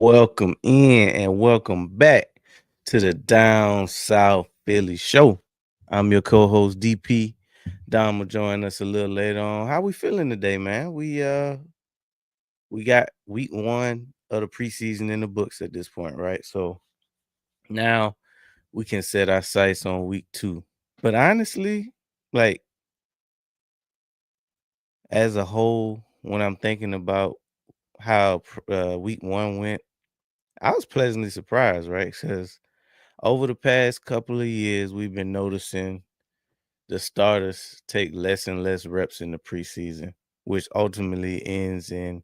Welcome in and welcome back to the Down South Philly Show. I'm your co-host DP. Dom will join us a little later on. How we feeling today, man? We got week one of the preseason in the books at this point, right? So now we can set our sights on week two. But honestly, like as a whole, when I'm thinking about how week one went, I was pleasantly surprised, right? Because over the past couple of years, we've been noticing the starters take less and less reps in the preseason, which ultimately ends in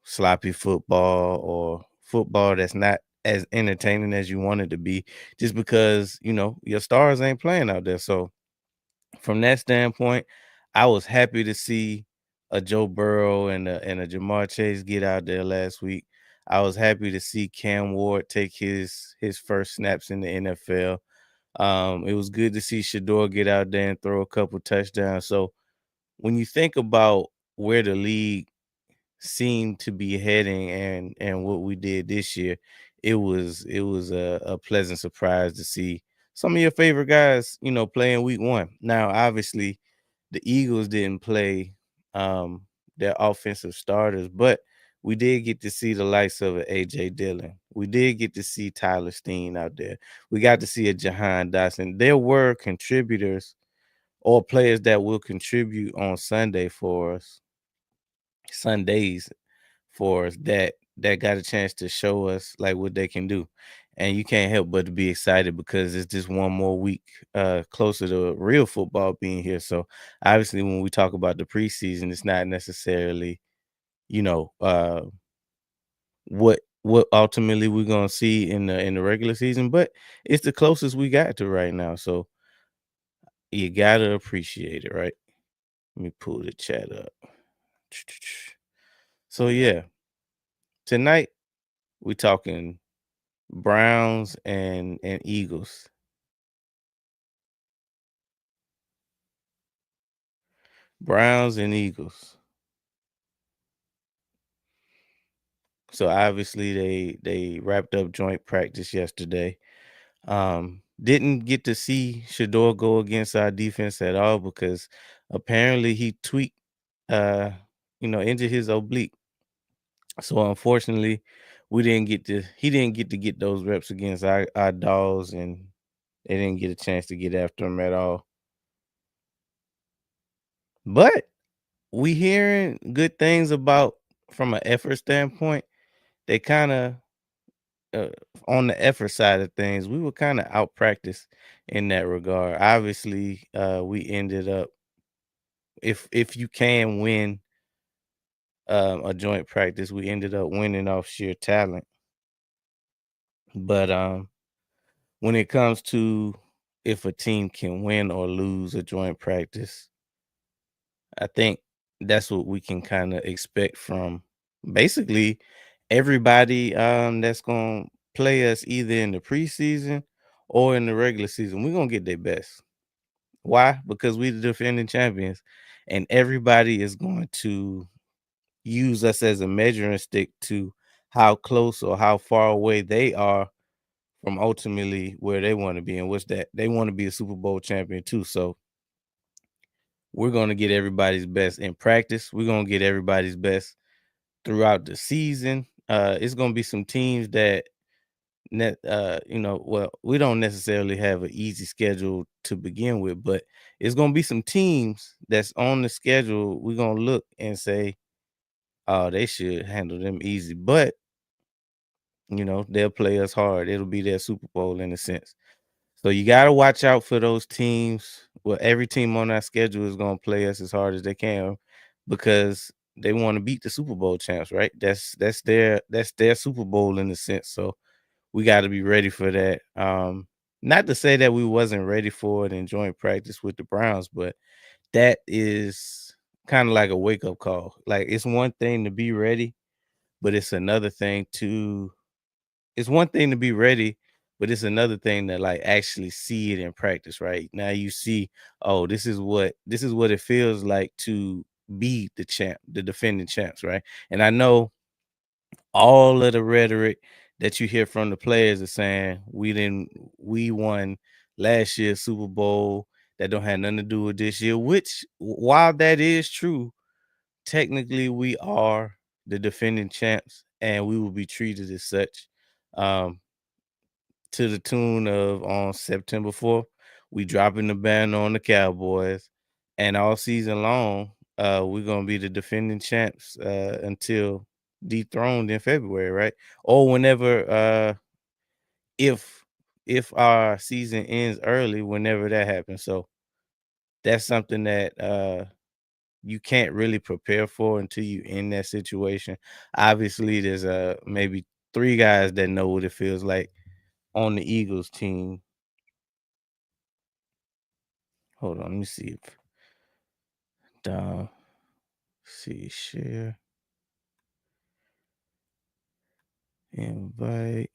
sloppy football or football that's not as entertaining as you want it to be, just because your stars ain't playing out there. So from that standpoint, I was happy to see a Joe Burrow and a Jamar Chase get out there last week. I was happy to see Cam Ward take his first snaps in the NFL. It was good to see Shador get out there and throw a couple touchdowns. So when you think about where the league seemed to be heading and what we did this year, it was a pleasant surprise to see some of your favorite guys, playing week one. Now, obviously, the Eagles didn't play their offensive starters, but we did get to see the likes of a AJ Dillon. We did get to see Tyler Steen out there. We got to see a Jahan Dotson. There were contributors or players that will contribute on Sundays for us that got a chance to show us like what they can do. And you can't help but to be excited because it's just one more week closer to real football being here. So obviously when we talk about the preseason, it's not necessarily, you know, uh what ultimately we're gonna see in the regular season, but it's the closest we got to right now. So you gotta appreciate it, right? Let me pull the chat up. So yeah, tonight we talking Browns and Eagles. Browns and Eagles. So obviously they wrapped up joint practice yesterday. Didn't get to see Shador go against our defense at all because apparently he tweaked into his oblique. So unfortunately, he didn't get to get those reps against our dogs, and they didn't get a chance to get after him at all. But we hearing good things about from an effort standpoint. They kind of uh, on the effort side of things, we were kind of out practice in that regard. Obviously, we ended up if you can win a joint practice, we ended up winning off sheer talent. But when it comes to if a team can win or lose a joint practice, I think that's what we can kind of expect from basically everybody that's going to play us either in the preseason or in the regular season. We're going to get their best. Why? Because we the defending champions and everybody is going to use us as a measuring stick to how close or how far away they are from ultimately where they want to be. And what's that? They want to be a Super Bowl champion too. So we're going to get everybody's best in practice. We're going to get everybody's best throughout the season. It's going to be some teams that well, we don't necessarily have an easy schedule to begin with, but it's going to be some teams that's on the schedule. We're going to look and say, oh, they should handle them easy, but they'll play us hard. It'll be their Super Bowl in a sense. So you got to watch out for those teams. Well, every team on our schedule is going to play us as hard as they can because they want to beat the Super Bowl champs, right? That's their Super Bowl in a sense. So we got to be ready for that. Not to say that we wasn't ready for it in joint practice with the Browns, but that is kind of like a wake up call. Like it's one thing to be ready, but it's one thing to be ready, but it's another thing to like actually see it in practice, right? Now you see, oh, this is what it feels like to be the champ, the defending champs, right? And I know all of the rhetoric that you hear from the players is saying we won last year's Super Bowl. That don't have nothing to do with this year, which while that is true, technically we are the defending champs and we will be treated as such. Um, to the tune of on September 4th, we dropping the banner on the Cowboys, and all season long, we're gonna be the defending champs until dethroned in February, right? Or whenever if if our season ends early, whenever that happens. So that's something that you can't really prepare for until you in that situation. Obviously, there's maybe three guys that know what it feels like on the Eagles team. Hold on, let me see if down. See share invite.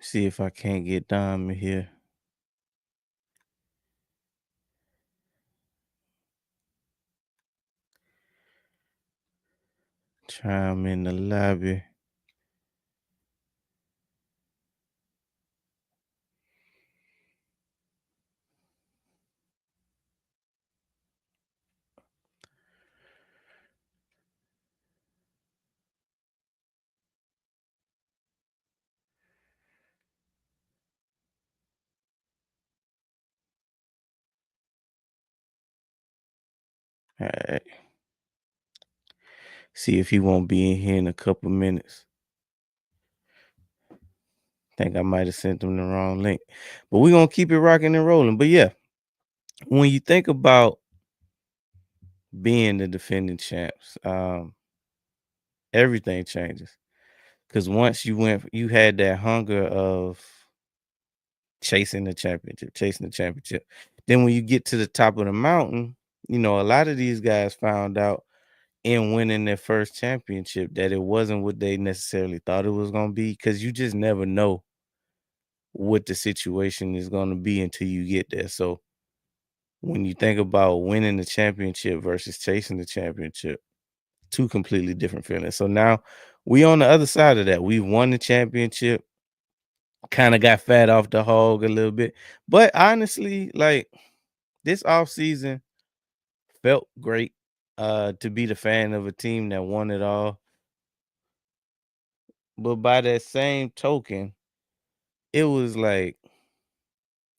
See if I can't get Dom in here. Try him in the lobby. All right. See if he won't be in here in a couple minutes. Think I might have sent him the wrong link. But we're gonna keep it rocking and rolling. But yeah, when you think about being the defending champs, everything changes. Because once you had that hunger of chasing the championship, chasing the championship. Then when you get to the top of the mountain, a lot of these guys found out in winning their first championship that it wasn't what they necessarily thought it was going to be, because you just never know what the situation is going to be until you get there. So when you think about winning the championship versus chasing the championship, two completely different feelings. So now we on the other side of that. We've won the championship, kind of got fat off the hog a little bit. But honestly, like, this offseason felt great to be the fan of a team that won it all. But by that same token, it was like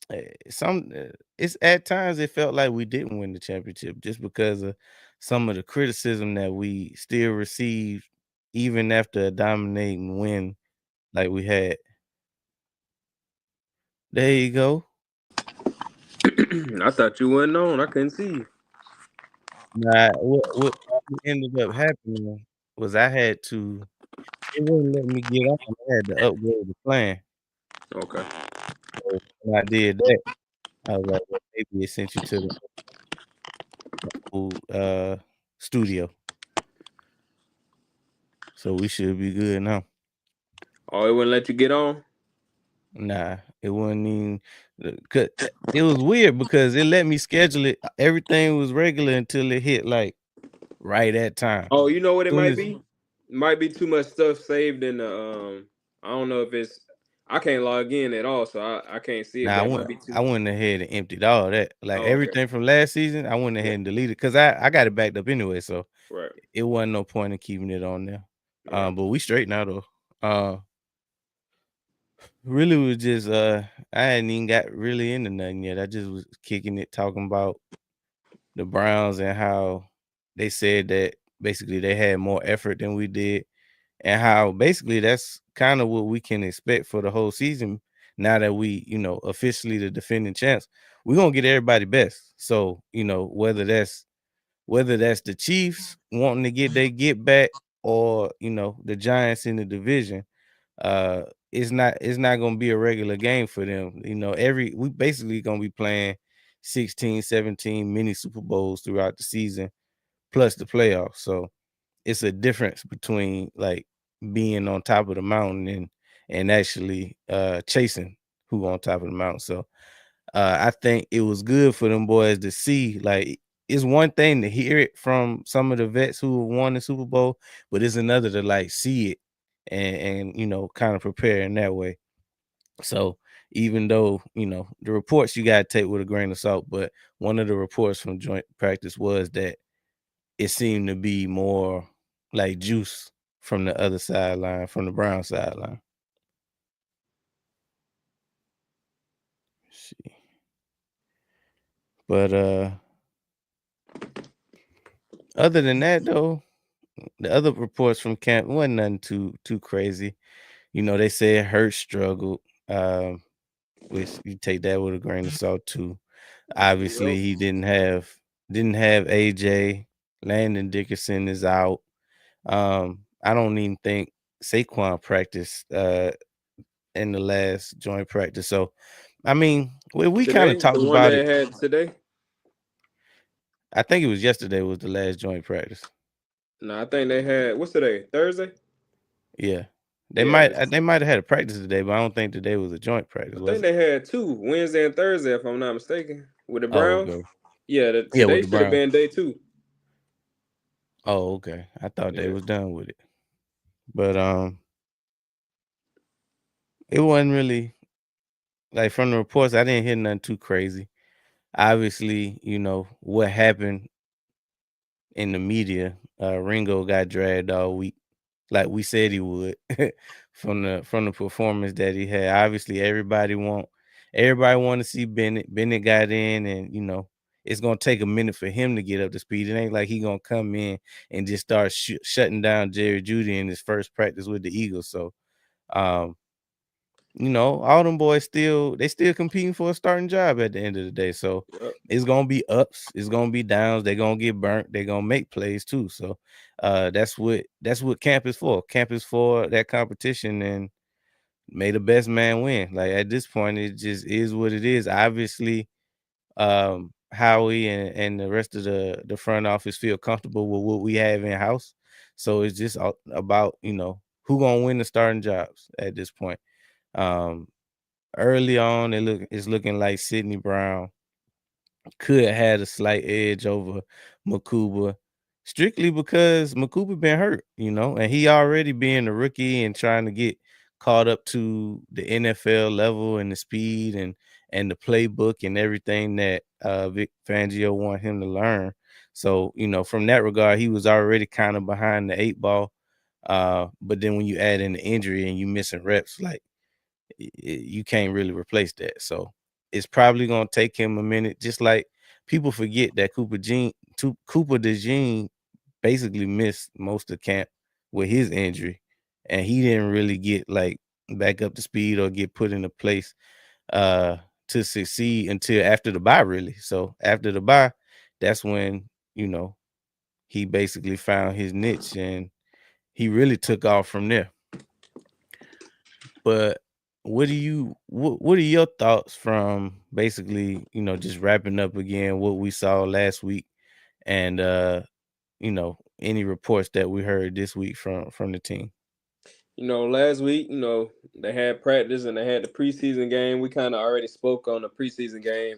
it's at times it felt like we didn't win the championship just because of some of the criticism that we still received even after a dominating win like we had. There you go. I thought you wasn't on. I couldn't see you. Nah, what ended up happening was it wouldn't let me get on. I had to upgrade the plan. Okay. So when I did that, I was like, well, maybe it sent you to the old, studio, so we should be good now. Oh, it wouldn't let you get on? Nah, it wasn't even it was weird because it let me schedule it. Everything was regular until it hit, like, right at time. Oh, you know what it Soon might as be? It might be too much stuff saved in the I don't know if it's I can't log in at all, so I can't see it, Nah, but it might be I too. went ahead and emptied all that. Like, Oh, okay. everything from last season, I went Yeah. ahead and deleted because I got it backed up anyway, so Right. it wasn't no point in keeping it on there. Right. But we straight now though. Really was just I hadn't even got really into nothing yet. I just was kicking it, talking about the Browns and how they said that basically they had more effort than we did, and how basically that's kind of what we can expect for the whole season now that we, officially the defending champs. We're gonna get everybody best. So, whether that's the Chiefs wanting to get back, or the Giants in the division, uh it's not gonna be a regular game for them. We basically gonna be playing 16, 17 mini Super Bowls throughout the season plus the playoffs. So it's a difference between, like, being on top of the mountain and actually chasing who on top of the mountain. So I think it was good for them boys to see, like, it's one thing to hear it from some of the vets who have won the Super Bowl, but it's another to like see it and kind of prepare in that way. So even though the reports you gotta take with a grain of salt, but one of the reports from joint practice was that it seemed to be more like juice from the other sideline, from the Brown sideline. See. But other than that though, the other reports from camp wasn't nothing too crazy. They said Hurt struggled, um, which you take that with a grain of salt too. Yep. Obviously, he didn't have AJ. Landon Dickerson is out. I don't even think Saquon practiced in the last joint practice. So, I mean, we kind of Today, the talked one about they it. had today. I think it was yesterday was the last joint practice. No, I think they had what's today? Thursday. Yeah, they Yeah, might they might have had a practice today, but I don't think today was a joint I practice, was think it? they had two Wednesday and Thursday, if I'm not mistaken, with the Oh, Browns. okay. Yeah, Yeah, with today the should have Browns. been day two. Oh, okay. I thought they Yeah, was done with it, but it wasn't really like from the reports. I didn't hear nothing too crazy. Obviously, what happened in the media. Ringo got dragged all week, like we said he would, from the performance that he had. Obviously, everybody want to see Bennett. Bennett got in, and it's gonna take a minute for him to get up to speed. It ain't like he gonna come in and just start shutting down Jerry Jeudy in his first practice with the Eagles. So, um, all them boys still competing for a starting job at the end of the day. So yep. it's gonna be ups, it's gonna be downs, they're gonna get burnt, they're gonna make plays too. So that's what camp is for. Camp is for that competition and may the best man win. Like at this point, it just is what it is. Obviously, Howie and the rest of the front office feel comfortable with what we have in house. So it's just about who gonna win the starting jobs at this point. Um, Early on, it's looking like Sidney Brown could have had a slight edge over Makuba, strictly because Makuba been hurt, and he already being a rookie and trying to get caught up to the NFL level and the speed and the playbook and everything that Vic Fangio want him to learn. So, from that regard, he was already kind of behind the eight ball. But then when you add in the injury and you missing reps, like you can't really replace that. So it's probably gonna take him a minute. Just like people forget that Cooper DeJean basically missed most of camp with his injury, and he didn't really get like back up to speed or get put into place uh to succeed until after the bye, really. So after the bye, that's when you know he basically found his niche and he really took off from there. But what are your thoughts from basically, just wrapping up again what we saw last week and any reports that we heard this week from the team? Last week, they had practice and they had the preseason game. We kind of already spoke on the preseason game.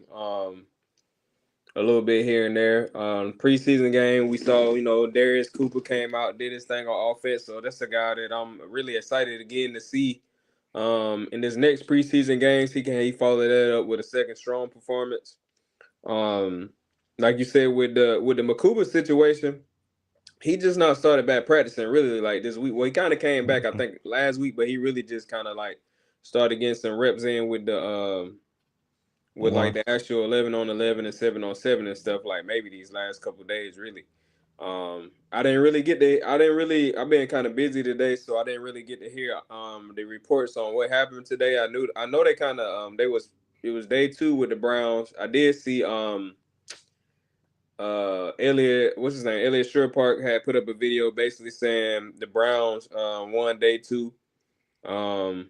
A little bit here and there. Preseason game, we saw, Darius Cooper came out, did his thing on offense. So that's a guy that I'm really excited again to see. In this next preseason games, he followed that up with a second strong performance. Um, like you said with the Makuba situation, he just not started back practicing really like this week. Well, he kind of came back, I Mhm. think, last week, but he really just kind of like started getting some reps in with like One. the actual 11-on-11 and 7-on-7 and stuff like maybe these last couple days really. I've been kind of busy today, so I didn't really get to hear the reports on what happened today. I know they kind of it was day two with the Browns. I did see Elliot, what's his name? Elliot Sure Park had put up a video basically saying the Browns won day two. Um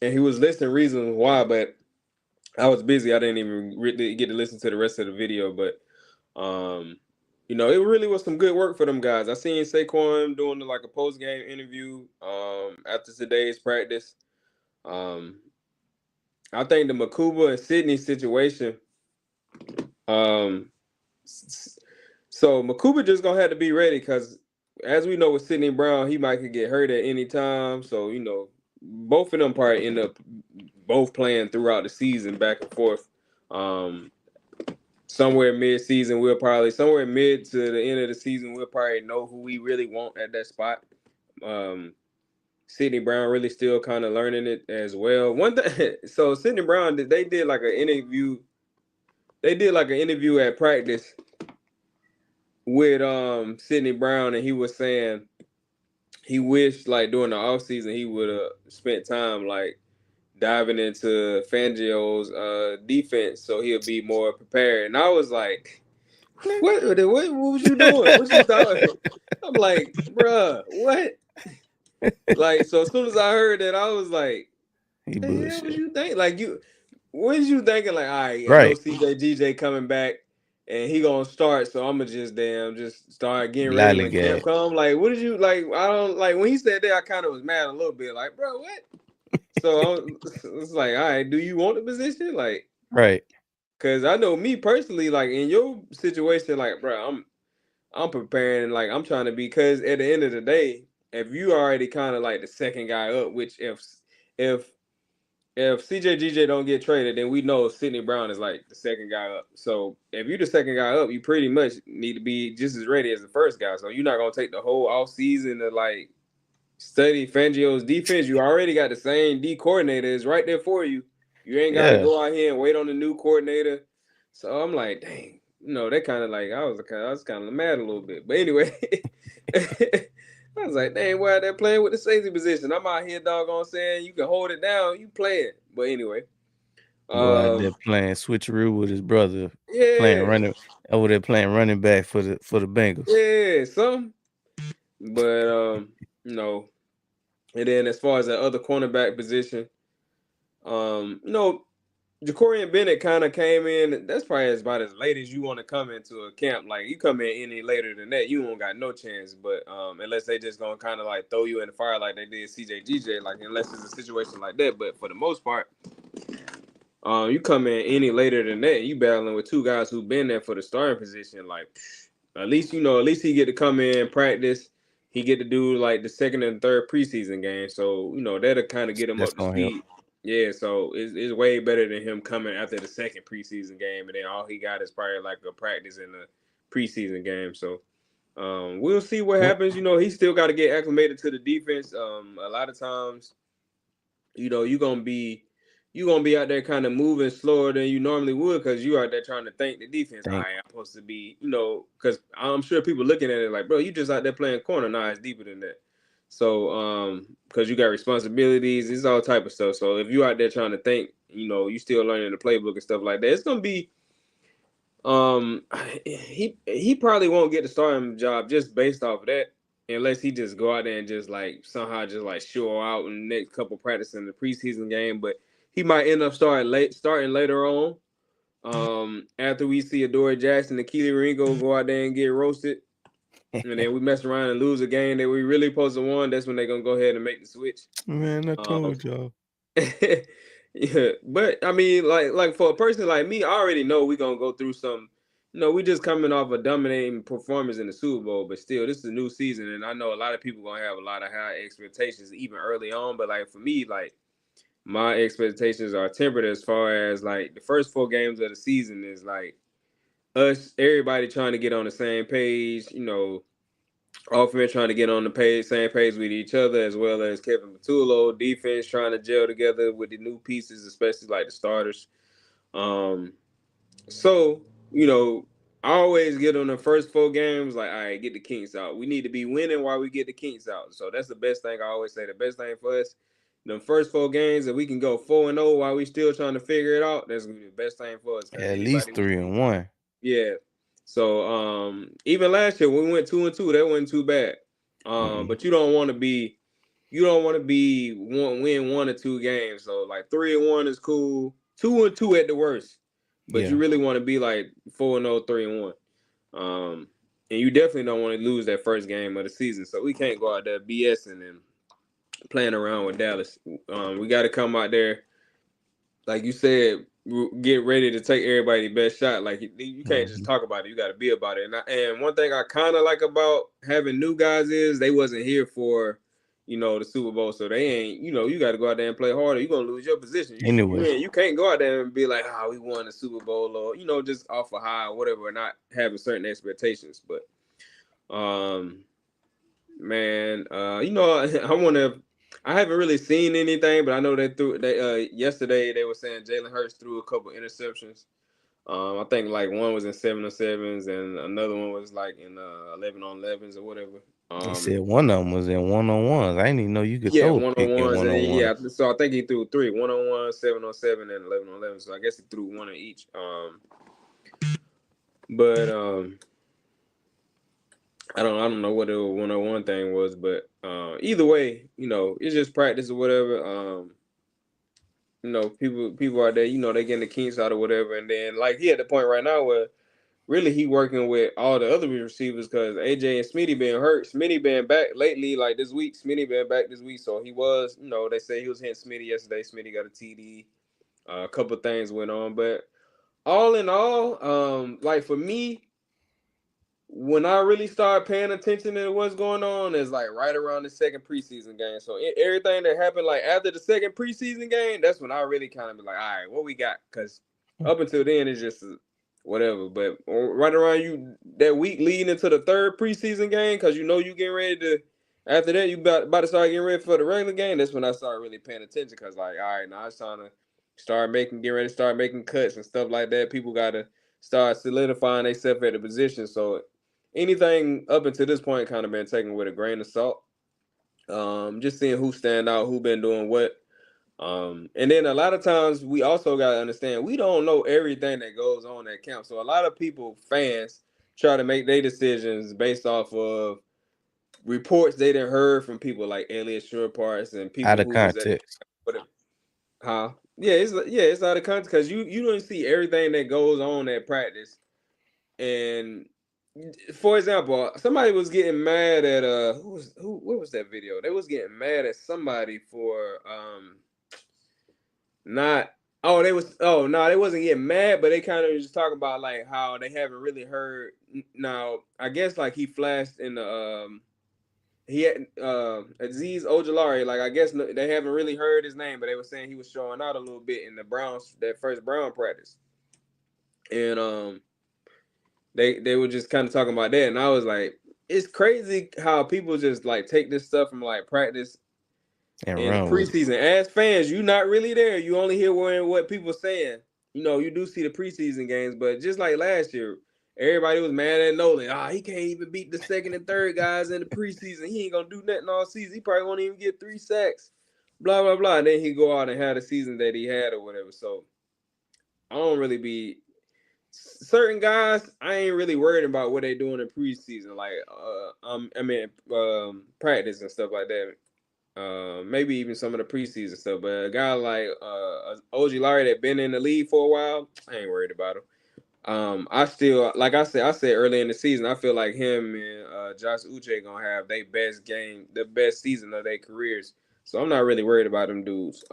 and he was listing reasons why, but I was busy. I didn't even really get to listen to the rest of the video, but um, it really was some good work for them guys. I seen Saquon doing like a post game interview after today's practice. Um, I think the Makuba and Sydney situation, um, So Makuba just gonna have to be ready because, as we know with Sidney Brown, he might could get hurt at any time. So both of them probably end up both playing throughout the season, back and forth. Um, Somewhere mid-season, somewhere mid to the end of the season, we'll probably know who we really want at that spot. Um, Sidney Brown really still kind of learning it as well. One thing, so Sidney Brown, they did like an interview. They did like an interview at practice with Sidney Brown, and he was saying he wished like during the offseason he would have spent time like diving into Fangio's defense so he'll be more prepared. And I was like, what was you doing? What you thought? I'm like, bruh, what? Like, so as soon as I heard that, I was like, He the hell was bullshit. you think? Like, what is you thinking? Like, all right, I know Right. CJ coming back and he gonna start, so I'm gonna just start getting ready when camp Lollygag. come. Like, what did you like? I don't like when he said that. I kind of was mad a little bit. Like, bro, what? So it's like, all right, do you want the position? Like, Right. cause I know me personally, like in your situation, like, bro, I'm preparing, like I'm trying to be, because at the end of the day, if you already kind of like the second guy up, which if if CJ don't get traded, then we know Sidney Brown is like the second guy up. So if you're the second guy up, you pretty much need to be just as ready as the first guy. So you're not gonna take the whole off season to like study Fangio's defense. You already got the same D coordinator is right there for you. You ain't got to Yeah. go out here and wait on the new coordinator. So I'm like, dang, that kind of like I was kind of mad a little bit. But anyway, I was like, dang, why they playing with the safety position? I'm out here, doggone saying you can hold it down, you play it. But anyway, Boy out there um, playing switcheroo with his brother, playing yeah, running over there playing running back for the Bengals. yeah, some. But no. And then as far as the other cornerback position, you know, Jacorian Bennett kind of came in. That's probably about as late as you want to come into a camp. Like you come in any later than that, you don't got no chance. But unless they just gonna kind of like throw you in the fire like they did CJ, like unless it's a situation like that. But for the most part, you come in any later than that, you battling with two guys who've been there for the starting position. Like at least he get to come in practice. He get to do like the second and third preseason game. So that'll kind of get him That's up to gonna help. speed. Yeah, so it's way better than him coming after the second preseason game, and then all he got is probably like a practice in the preseason game. So we'll see what What happens. He still got to get acclimated to the defense. A lot of times, you're gonna be out there kind of moving slower than you normally would because you out there trying to think the defense. All think? right, I'm supposed to be, because I'm sure people looking at it like, bro, you just out there playing corner. Nah, it's deeper than that. So, because you got responsibilities, it's all type of stuff. So if you out there trying to think, you still learning the playbook and stuff like that, it's gonna be. Um, he probably won't get the starting job just based off of that, unless he just go out there and just like somehow just like show out in the next couple practice in the preseason game. But he might end up starting later on. After we see Adoree Jackson and Keely Ringo go out there and get roasted, and then we mess around and lose a game that we really supposed to won, that's when they're gonna go ahead and make the switch. Man, I Um, told y'all. yeah, but I mean, like for a person like me, I already know we're gonna go through some. We just coming off a dominating performance in the Super Bowl, but still, this is a new season, and I know a lot of people gonna have a lot of high expectations even early on. But like for me, like my expectations are tempered as far as like the first 4 games of the season is like everybody trying to get on the same page. Offense trying to get on the same page with each other, as well as Kevin Patullo. Defense trying to gel together with the new pieces, especially like the starters. Um, so I always get on the first 4 games like, all right, get the kinks out. We need to be winning while we get the kinks out. So that's the best thing I always say. The best thing for us, the first 4 games, if we can go 4-0 while we still trying to figure it out, that's gonna be the best thing for us. Because At least anybody we see, 3-1. yeah. So even last year when we went 2-2, that wasn't too bad. Mm-mm. But you don't want to be win 1 or 2 games. So like 3-1 is cool. 2-2 at the worst. But you Yeah. really want to be like 4-0, 3-1. And you definitely don't want to lose that first game of the season. So we can't go out there BSing and playing around with Dallas. We got to come out there, like you said. get ready to take everybody best shot. Like you can't just Mhm. talk about it; you got to be about it. And one thing I kind of like about having new guys is they wasn't here for, the Super Bowl, so they ain't. You got to go out there and play harder. You're gonna lose your position. Anyway, You can't go out there and be like, we won the Super Bowl, or just off a high or whatever, and not having certain expectations. But man, I want to. I haven't really seen anything, but I know they yesterday they were saying Jalen Hurts threw a couple interceptions. I think like one was in 7-on-7s and another one was like in 11-on-11s or whatever. they said one of them was in one-on-ones. I didn't even know you could Yeah, throw a one on pick in ones, and yeah, one-on-ones. so I think he threw three: 1-on-1, 7-on-7, and 11-on-11. So I guess he threw one of each. But I don't know what the 1-on-1 thing was, but either way, it's just practice or whatever. People out there, they getting the kinks out or whatever, and then like he at the point right now where really he working with all the other receivers because AJ and Smitty been hurt. Smitty been back lately, like this week. Smitty been back this week, so he was, they say he was hitting Smitty yesterday. Smitty got a TD. A couple things went on, but all in all, like for me, when I really started paying attention to what's going on is like right around the second preseason game. So everything that happened like after the second preseason game, that's when I really kind of be like, all right, what we got? Because up until then it's just whatever. But right around you that week leading into the third preseason game, because you getting ready to. After that, you about to start getting ready for the regular game. That's when I started really paying attention because like, all right, now it's time to get ready to start making cuts and stuff like that. People got to start solidifying themselves at the position. So anything up until this point kind of been taken with a grain of salt. Just seeing who stand out, who been doing what. And then a lot of times we also gotta understand we don't know everything that goes on at camp. So a lot of people, fans, try to make their decisions based off of reports they done heard from people like Elliot Shore Parts and Out people of who was at the context. camp. Whatever. Huh? It's out of context because you don't see everything that goes on at practice. And for example, somebody was getting mad at what was that video? They was getting mad at somebody for not they was no, they wasn't getting mad, but they kind of just talking about like how they haven't really heard. Now I guess like he flashed in the he had Aziz Ojolari, like I guess they haven't really heard his name, but they were saying he was showing out a little bit in the Browns, that first Brown practice. And they were just kind of talking about that, and I was like, it's crazy how people just like take this stuff from like practice And and the run with it. preseason. As fans, you not really there. You only hear what people saying. You do see the preseason games, but just like last year, everybody was mad at Nolan. He can't even beat the second and third guys in the preseason. He ain't gonna do nothing all season. He probably won't even get 3 sacks. Blah blah blah. And then he go out and have the season that he had or whatever. So I don't really be certain guys, I ain't really worried about what they doing in preseason, like practice and stuff like that. Maybe even some of the preseason stuff. But a guy like OG Larry that been in the league for a while, I ain't worried about him. I still, like I said early in the season, I feel like him and Josh Uche gonna have their best game, the best season of their careers. So I'm not really worried about them dudes.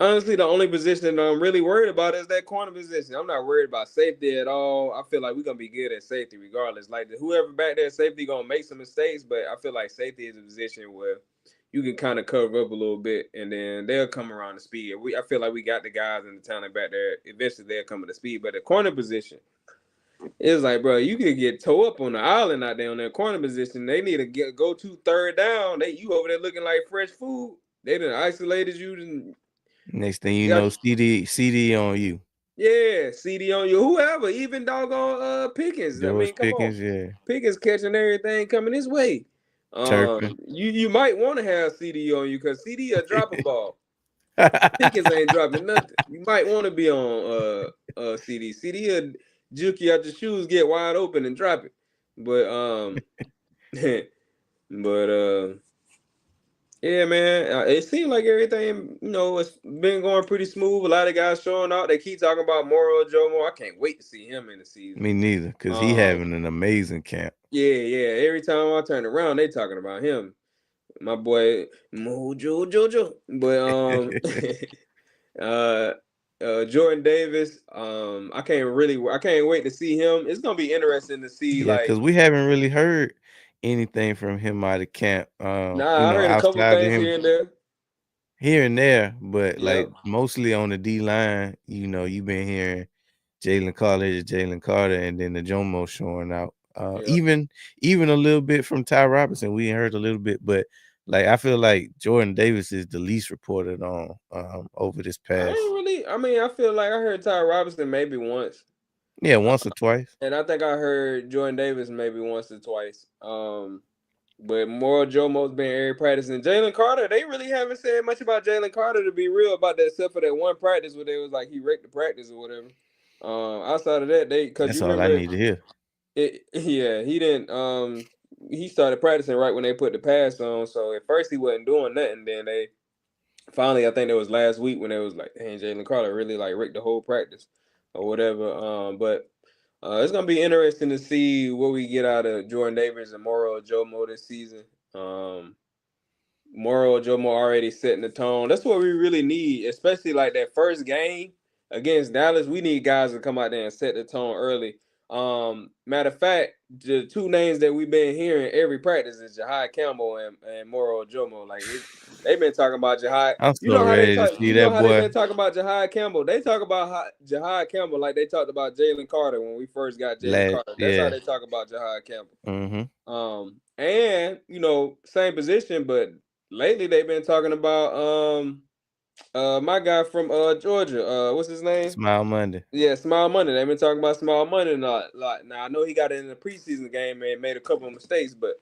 Honestly, the only position that I'm really worried about is that corner position. I'm not worried about safety at all. I feel like we're gonna be good at safety regardless. Like whoever back there at safety gonna make some mistakes, but I feel like safety is a position where you can kind of cover up a little bit, and then they'll come around to speed. I feel like we got the guys and the talent back there. Eventually, they'll come to speed. But the corner position is like, bro, you could get toe up on the island out there on that corner position. They need to go to third down. You over there looking like fresh food. They done isolated you. Next thing you Got know, CD on you. Yeah, CD on you, whoever, even doggone Pickens. I George mean, come on, Pickens, yeah. Pickens catching everything coming his way. Turpin. You might want to have CD on you because CD a drop a ball. Pickens ain't dropping nothing. You might want to be on CD. CD a juke you out your shoes, get wide open and drop it. But but yeah, man. It seems like everything, it's been going pretty smooth. A lot of guys showing out. They keep talking about Moro Jomo. I can't wait to see him in the season. Me neither, because he having an amazing camp. Yeah. Every time I turn around, they talking about him. My boy Mojo Jojo. But uh Jordan Davis. I can't wait to see him. It's gonna be interesting to see. Yeah, Like, because we haven't really heard anything from him out of camp. nah, I heard a couple Outside of things him here and there. here and there, but Yep. like mostly on the D line, you've been hearing Jalen Carter, and then the Jomo showing out. Yeah. Even a little bit from Ty Robinson. We heard a little bit, but like I feel like Jordan Davis is the least reported on over this I past. ain't really. I mean, I feel like I heard Ty Robinson maybe once, Yeah, once or twice. and I think I heard Jordan Davis maybe once or twice. But more Jomo's been every practice, and Jalen Carter, they really haven't said much about Jalen Carter to be real about that, except for that one practice where they was like he wrecked the practice or whatever. Outside of that, because That's you all I remember need to hear. it, yeah, he didn't. He started practicing right when they put the pass on. So at first he wasn't doing nothing. Then they finally, I think it was last week when it was like, "Hey, Jalen Carter really like wrecked the whole practice or whatever." But it's gonna be interesting to see what we get out of Jordan Davis and Moro Jomo this season. Um, Moro Jomo already setting the tone. That's what we really need, especially like that first game against Dallas. We need guys to come out there and set the tone early. Matter of fact, the two names that we've been hearing every practice is Jahai Campbell and Moro Jomo. They've been talking about Jahai. I'm You so know how they ready to talk. see You know that how they've boy. been talking about Jahai Campbell. They talk about Jahai Campbell like they talked about Jalen Carter when we first got Jalen Carter. That's how Yeah. they talk about Jahai Campbell. Mm-hmm. And same position, but lately they've been talking about my guy from Georgia. What's his name? Smile Monday. Yeah, Smile Money. They've been talking about Smile Money a lot. Now I know he got it in the preseason game and made a couple of mistakes, but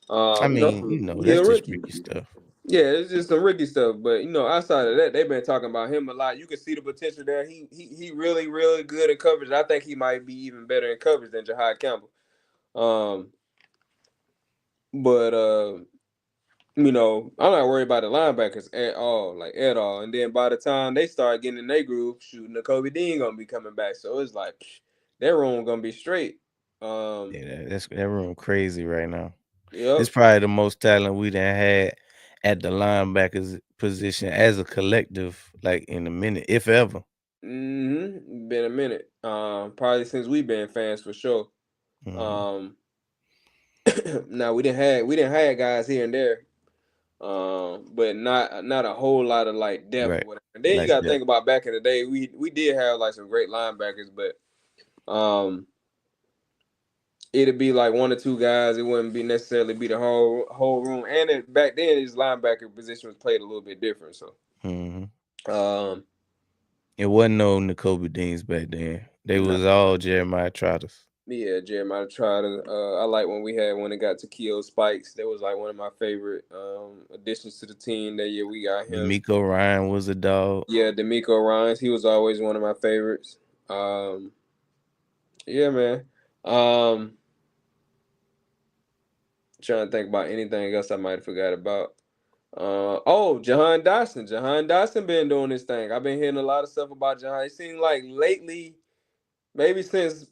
I mean, he that's a just rookie. Ricky stuff. Yeah, it's just some rookie stuff. But outside of that, they've been talking about him a lot. You can see the potential there. He really, really good in coverage. I think he might be even better in coverage than Jahai Campbell. Um, but I'm not worried about the linebackers at all, like at all. And then by the time they start getting in their groove, shooting, the Kobe Dean gonna be coming back. So it's like that room gonna be straight. Um, Yeah, that room crazy right now. It's yep. probably the most talent we done had at the linebackers position as a collective, like in a minute, if ever. Been a minute. Probably since we've been fans for sure. Hmm. Um, now we didn't have guys here and there. But not a whole lot of like depth or Right. whatever. And then you Like gotta that. think about back in the day, we did have like some great linebackers, but it'd be like one or two guys. It wouldn't be necessarily be the whole room. And back then, his linebacker position was played a little bit different. So, Hmm. um, It wasn't no N'Kobe Deans back then. They nah, was all Jeremiah Trotters. yeah, Jeremiah tried to. I like when it got to Keo Spikes. That was like one of my favorite additions to the team that year. We got him. D'Amico Ryan was a dog. Yeah, D'Amico Ryans. He was always one of my favorites. Yeah, man. Um, Trying to think about anything else I might have forgot about. Jahan Dotson. Jahan Dotson been doing this thing. I've been hearing a lot of stuff about Jahan. It seems like lately, maybe since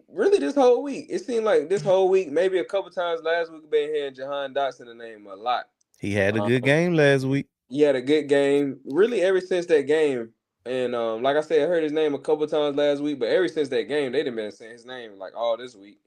really this whole week. It seemed like this whole week, maybe a couple times last week, been hearing Jahan Dotson the name a lot. He had a Um, good game last week. he had a good game, really ever since that game. And like I said, I heard his name a couple times last week, but ever since that game, they done been saying his name like all this week.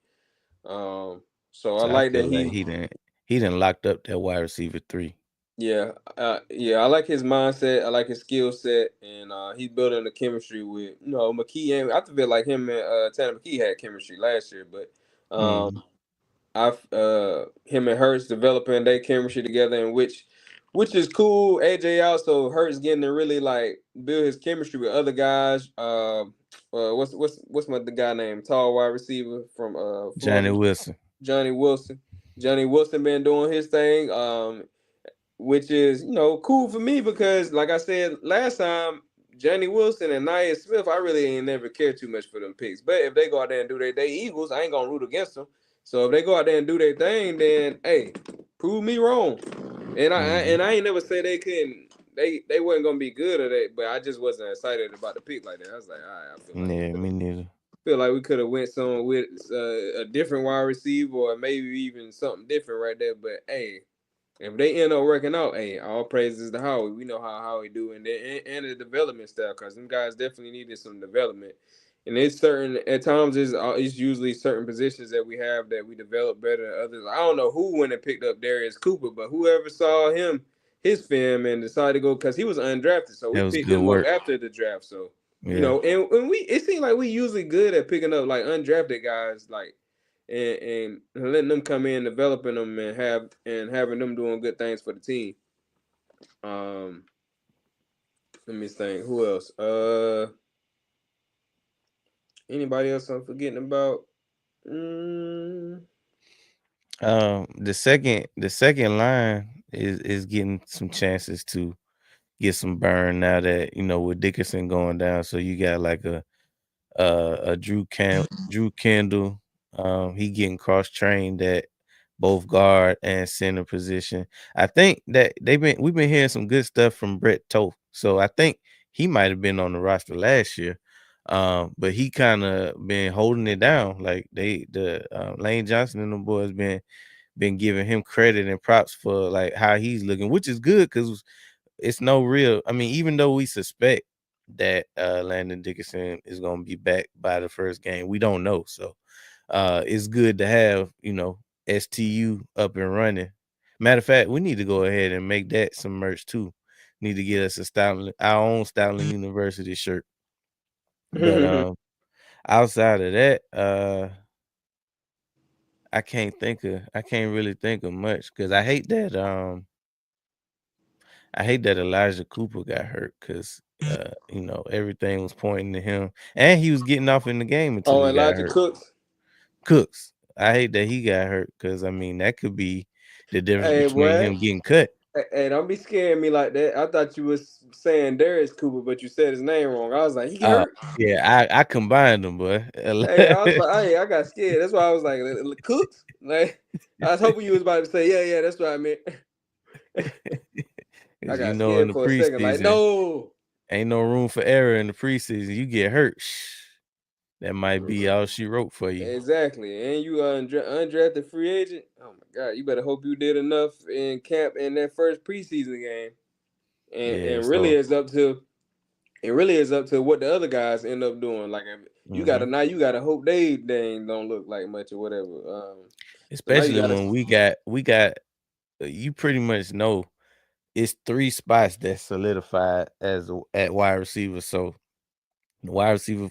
Um, so I So I like that feel like he done locked up that wide receiver 3. yeah, I like his mindset. I like his skill set, and he's building the chemistry with McKee. And I feel like him and Tanner McKee had chemistry last year, but Mhm. I've him and Hurts developing their chemistry together, and which is cool. AJ also Hurts getting to really like build his chemistry with other guys. What's the guy named tall wide receiver from Johnny Florida? Wilson. Johnny Wilson. Johnny Wilson been doing his thing. Which is cool for me because like I said last time, Johnny Wilson and Nia Smith, I really ain't never cared too much for them picks. But if they go out there and do they Eagles, I ain't gonna root against them. So if they go out there and do their thing, then hey, prove me wrong. And Mhm. I ain't never say they couldn't. They wasn't gonna be good at it, but I just wasn't excited about the pick like that. I was like, all right, Yeah, me neither. we could have went somewhere with a different wide receiver or maybe even something different right there. But hey, If they end up working out, hey, all praises to Howie. We know how Howie do, and the development style, because them guys definitely needed some development. And it's certain at times it's usually certain positions that we have that we develop better than others. I don't know who went and picked up Darius Cooper, but whoever saw his film and decided to go because he was undrafted, so we That was picked good him up work. after the draft. So Yeah, and we it seems like we usually good at picking up like undrafted guys, like and letting them come in, developing them, and having them doing good things for the team. Um, let me think. Who else? Anybody else I'm forgetting about? Mm, the second line is getting some chances to get some burn now that with Dickerson going down. So you got like a Drew Kendall. He getting cross trained at both guard and center position. I think that we've been hearing some good stuff from Brett Toth. So I think he might have been on the roster last year. But he kind of been holding it down. Like Lane Johnson and the boys been giving him credit and props for like how he's looking, which is good because it's no real. I mean, even though we suspect that Landon Dickerson is going to be back by the first game, we don't know. So it's good to have STU up and running. Matter of fact, we need to go ahead and make that some merch too. Need to get us our own Styling University shirt. But outside of that, I can't really think of much because I hate that Elijah Cooper got hurt because everything was pointing to him, and he was getting off in the game until oh, he got Elijah hurt. Cooks. Cooks, I hate that he got hurt because I mean that could be the difference Hey, between boy. him getting cut. Hey, don't be scaring me like that. I thought you was saying Darius Cooper, but you said his name wrong. I was like, he Uh, hurt. yeah, I combined them, boy. Hey, I was like, hey, I got scared. That's why I was like, Cooks. Like, I was hoping you was about to say, yeah, yeah, that's what I meant. I 'Cause got in scared the for a second. Like, preseason, no. ain't no room for error in the preseason. You get hurt, that might be all she wrote for you. Exactly. And you are undrafted free agent. Oh my God. You better hope you did enough in camp in that first preseason game. And Yeah, and really so it's up to it really is up to what the other guys end up doing. Like if mhm. you gotta hope they ain't don't look like much or whatever. So now you Especially gotta when we got you pretty much know it's 3 spots that's solidified at wide receiver. So the wide receiver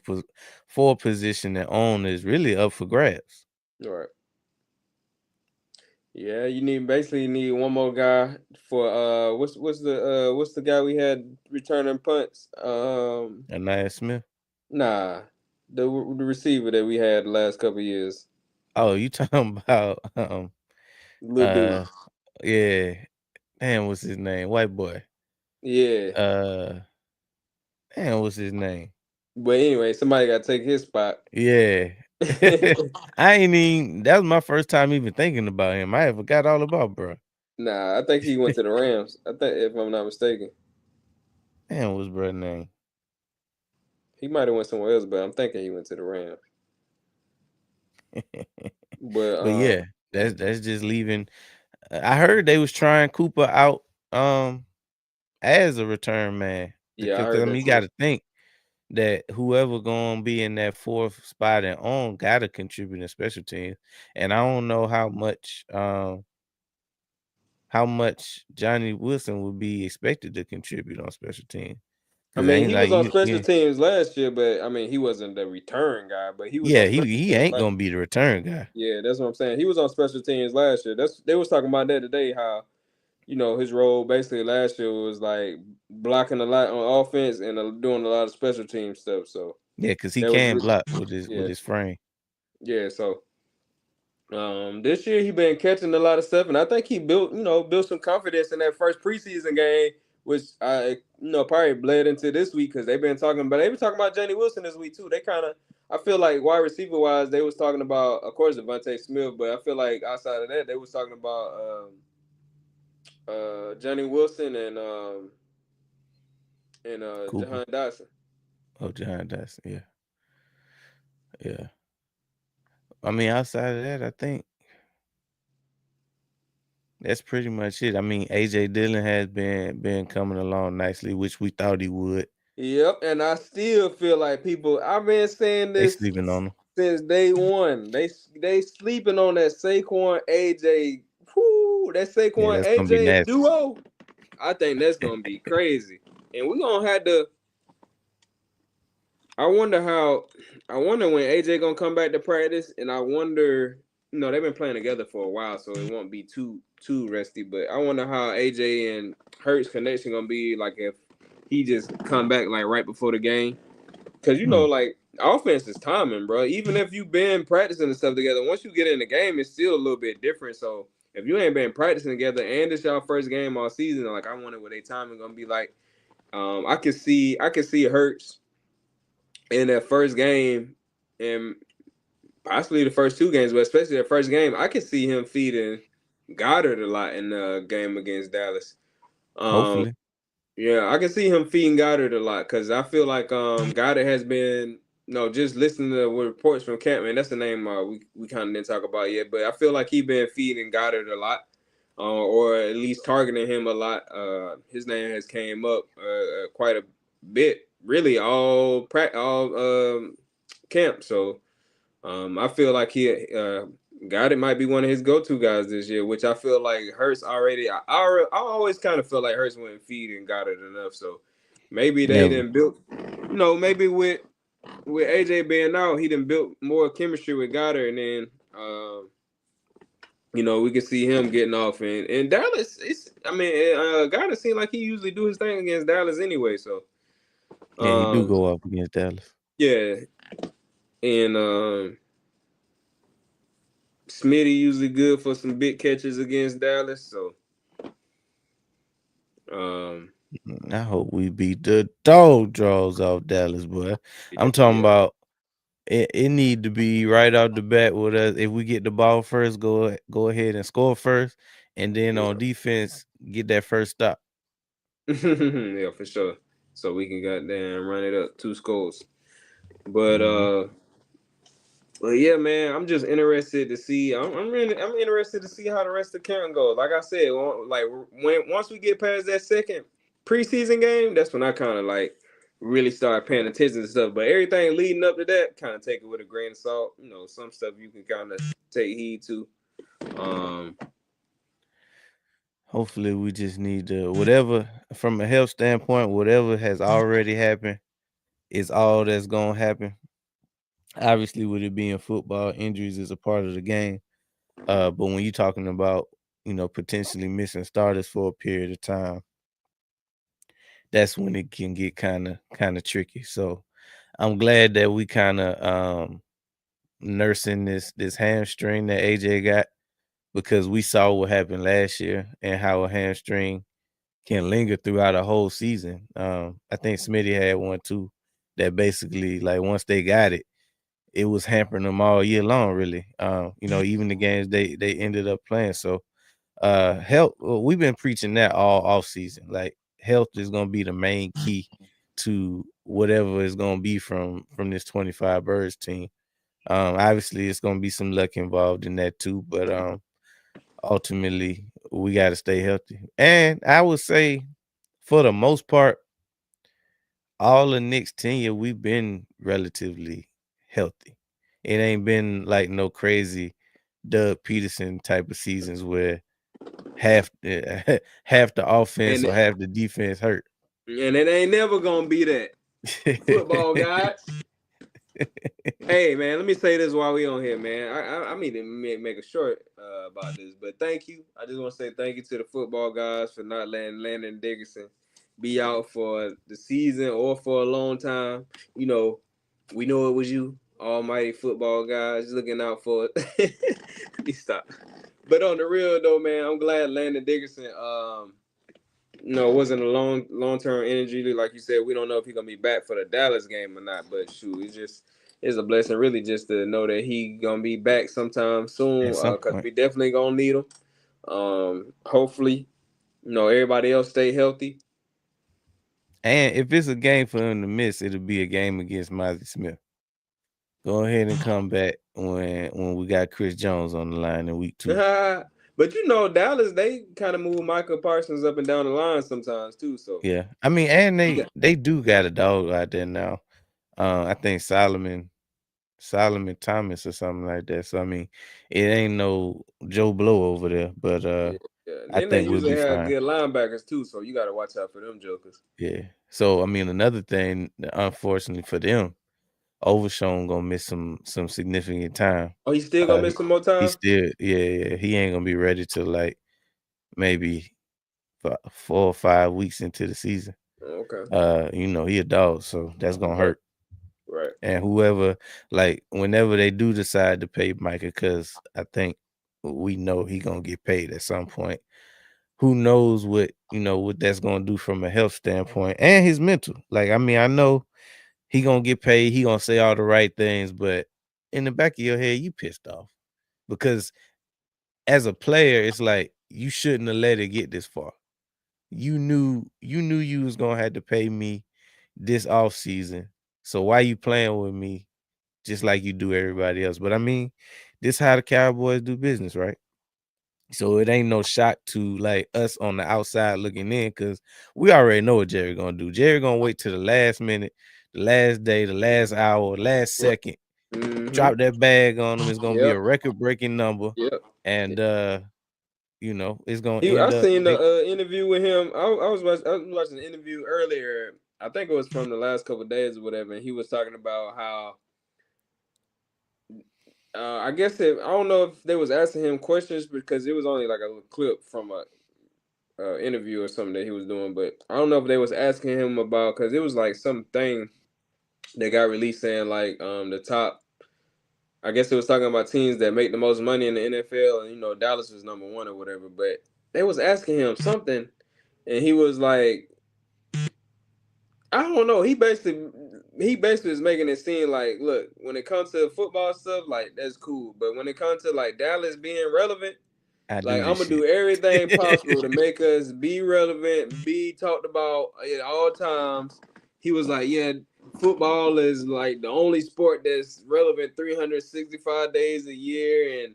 for position that own is really up for grabs. all right. Yeah, you need basically need one more guy for what's the guy we had returning punts? Anaya Smith. Nah, the receiver that we had the last couple years, Oh, you talking about little dude. uh yeah. Damn, what's his name? White boy. Yeah, Uh Damn, what's his name? but anyway, somebody got to take his spot. Yeah. I ain't even that was my first time even thinking about him. I had forgot all about bro. Nah, I think he went to the Rams. I think if I'm not mistaken, Damn, what's bro name? he might have went somewhere else, but I'm thinking he went to the Rams. But But yeah, that's just leaving. I heard they was trying Cooper out as a return man yeah, I because I heard mean that you too. got to think that whoever gonna be in that fourth spot and on gotta contribute in special teams. And I don't know how much Johnny Wilson would be expected to contribute on special teams. I Cause mean, ain't he like was on you special yeah. teams last year, but I mean, he wasn't the return guy, but he was on Yeah, special he teams ain't last. gonna be the return guy. Yeah, that's what I'm saying. He was on special teams last year. That's they was talking about that today. How his role basically last year was like blocking a lot on offense and doing a lot of special team stuff. So Yeah, cause he that was can block with yeah, his frame. yeah. So this year he been catching a lot of stuff, and I think he built some confidence in that first preseason game, which I probably bled into this week because they've been talking about Johnny Wilson this week too. They kind of I feel like wide receiver wise they was talking about of course Devontae Smith, but I feel like outside of that they was talking about Johnny Wilson and Cooper. Jahan Dotson. Oh, John Dotson. Yeah, yeah. I mean, outside of that, I think That's pretty much it. I mean, AJ Dillon has been coming along nicely, which we thought he would. Yep, and I still feel like people. I've been saying They this sleeping on him. since day one. They sleeping on that Saquon AJ. Whoo, that Yeah, Saquon that's gonna be AJ nasty. duo. I think that's gonna be crazy, and we gonna have to. I wonder how. I wonder when AJ gonna come back to practice, and I wonder. They've been playing together for a while, so it won't be too rusty. But I wonder how AJ and Hurts connection gonna be like if he just come back like right before the game. Because Hmm. like offense is timing, bro. Even if you've been practicing and stuff together, once you get in the game, it's still a little bit different. So if you ain't been practicing together and it's your first game all season, like I wonder what their timing gonna be like. I could see Hurts in that first game and possibly the first two games, but especially the first game, I could see him feeding Goddard a lot in the game against Dallas. Um, Hopefully. yeah, I can see him feeding Goddard a lot because I feel like Goddard has been just listening to reports from Camp, man. That's the name we kind of didn't talk about yet, but I feel like he been feeding Goddard a lot, or at least targeting him a lot. His name has came up quite a bit, really all camp. So I feel like he Goddard might be one of his go-to guys this year, which I feel like Hurts already. I always kind of feel like Hurts wouldn't feed and Goddard enough, so maybe they Never. didn't build. Maybe with AJ being out, he done built more chemistry with Goddard, and then we can see him getting off. And Dallas, Goddard seemed like he usually do his thing against Dallas anyway. So Yeah, he do um, go up against Dallas. yeah, and Smitty usually good for some big catches against Dallas. So um, I hope we beat the dog draws off Dallas, boy. I'm talking yeah. about it need to be right out the bat with us. If we get the ball first, go ahead and score first, and then on defense, get that first stop. Yeah, for sure. So we can goddamn run it up 2 scores. But Mhm. yeah, man, I'm just interested to see. I'm interested to see how the rest of the camp goes. Like I said, once we get past that second preseason game, that's when I kind of like really start paying attention to stuff. But everything leading up to that, kind of take it with a grain of salt. Some stuff you can kind of take heed to. Um, Hopefully, we just need to whatever from a health standpoint, whatever has already happened is all that's gonna happen. Obviously, with it being football, injuries is a part of the game. But when you're talking about potentially missing starters for a period of time, that's when it can get kind of tricky. So I'm glad that we kind of nursing this hamstring that AJ got because we saw what happened last year and how a hamstring can linger throughout a whole season. I think Smitty had one too that basically like once they got it, it was hampering them all year long, really. Even the games they ended up playing. So health, we've been preaching that all off season. Like health is gonna be the main key to whatever is gonna be from this 25 birds team. Obviously it's gonna be some luck involved in that too, but ultimately we gotta stay healthy. And I would say for the most part, all the Knicks tenure, we've been relatively healthy. It ain't been like no crazy Doug Peterson type of seasons where half half the offense and or half the defense hurt. and it ain't never gonna be that football guys. Hey man, let me say this while we on here, man. I mean to make a short about this, but thank you. I just want to say thank you to the football guys for not letting Landon Dickerson be out for the season or for a long time. We know it was you, almighty football guys, looking out for it. Let me stop. But on the real though, man, I'm glad Landon Dickerson wasn't a long term injury. Like you said, we don't know if he's gonna be back for the Dallas game or not. But shoot, it's a blessing, really, just to know that he gonna be back sometime soon. At some Cause point. we definitely gonna need him. Hopefully, everybody else stay healthy. And if it's a game for him to miss, it'll be a game against Mozzie Smith. Go ahead and come back when we got Chris Jones on the line in week 2. But Dallas, they kind of move Michael Parsons up and down the line sometimes too. So Yeah, I mean, and he got, they do got a dog out there now. I think Solomon Thomas or something like that. So I mean, it ain't no Joe Blow over there, but yeah, yeah. I Then they think we'll usually be have fine. good linebackers too. So you got to watch out for them jokers. Yeah. So I mean, another thing, unfortunately for them, Overshown gonna miss some significant time. Oh, he's still gonna Uh, miss he, some more he time. still, yeah, he ain't gonna be ready till like maybe 4 or 5 weeks into the season. Okay, He a dog, so that's gonna right, hurt. right. And whoever, like, whenever they do decide to pay Micah, because I think we know he gonna get paid at some point. Who knows what that's gonna do from a health standpoint and his mental. Like, I mean, I know he gonna get paid. He gonna say all the right things, but in the back of your head, you pissed off because as a player, it's like you shouldn't have let it get this far. You knew you was gonna have to pay me this off season. So why you playing with me just like you do everybody else? But I mean, this how the Cowboys do business, right? So it ain't no shock to like us on the outside looking in because we already know what Jerry gonna do. Jerry gonna wait till the last minute, the last day, the last hour, last Right. second, Mm-hmm. drop that bag on them. It's gonna be a Yep. record breaking number, Yep. and it's gonna I end up seen the they interview with him. I was watching the interview earlier. I think it was from the last couple of days or whatever, and he was talking about how I guess I don't know if they was asking him questions because it was only like a little clip from a interview or something that he was doing, but I don't know if they was asking him about because it was like something that got released saying like the top. I guess it was talking about teams that make the most money in the NFL, and Dallas was number one or whatever. But they was asking him something, and he was like, I don't know. He basically is making it seem like, look, when it comes to football stuff, like that's cool, but when it comes to like Dallas being relevant, I like do I'm this gonna do shit. everything possible to make us be relevant, be talked about at all times. He was like, yeah, football is like the only sport that's relevant 365 days a year,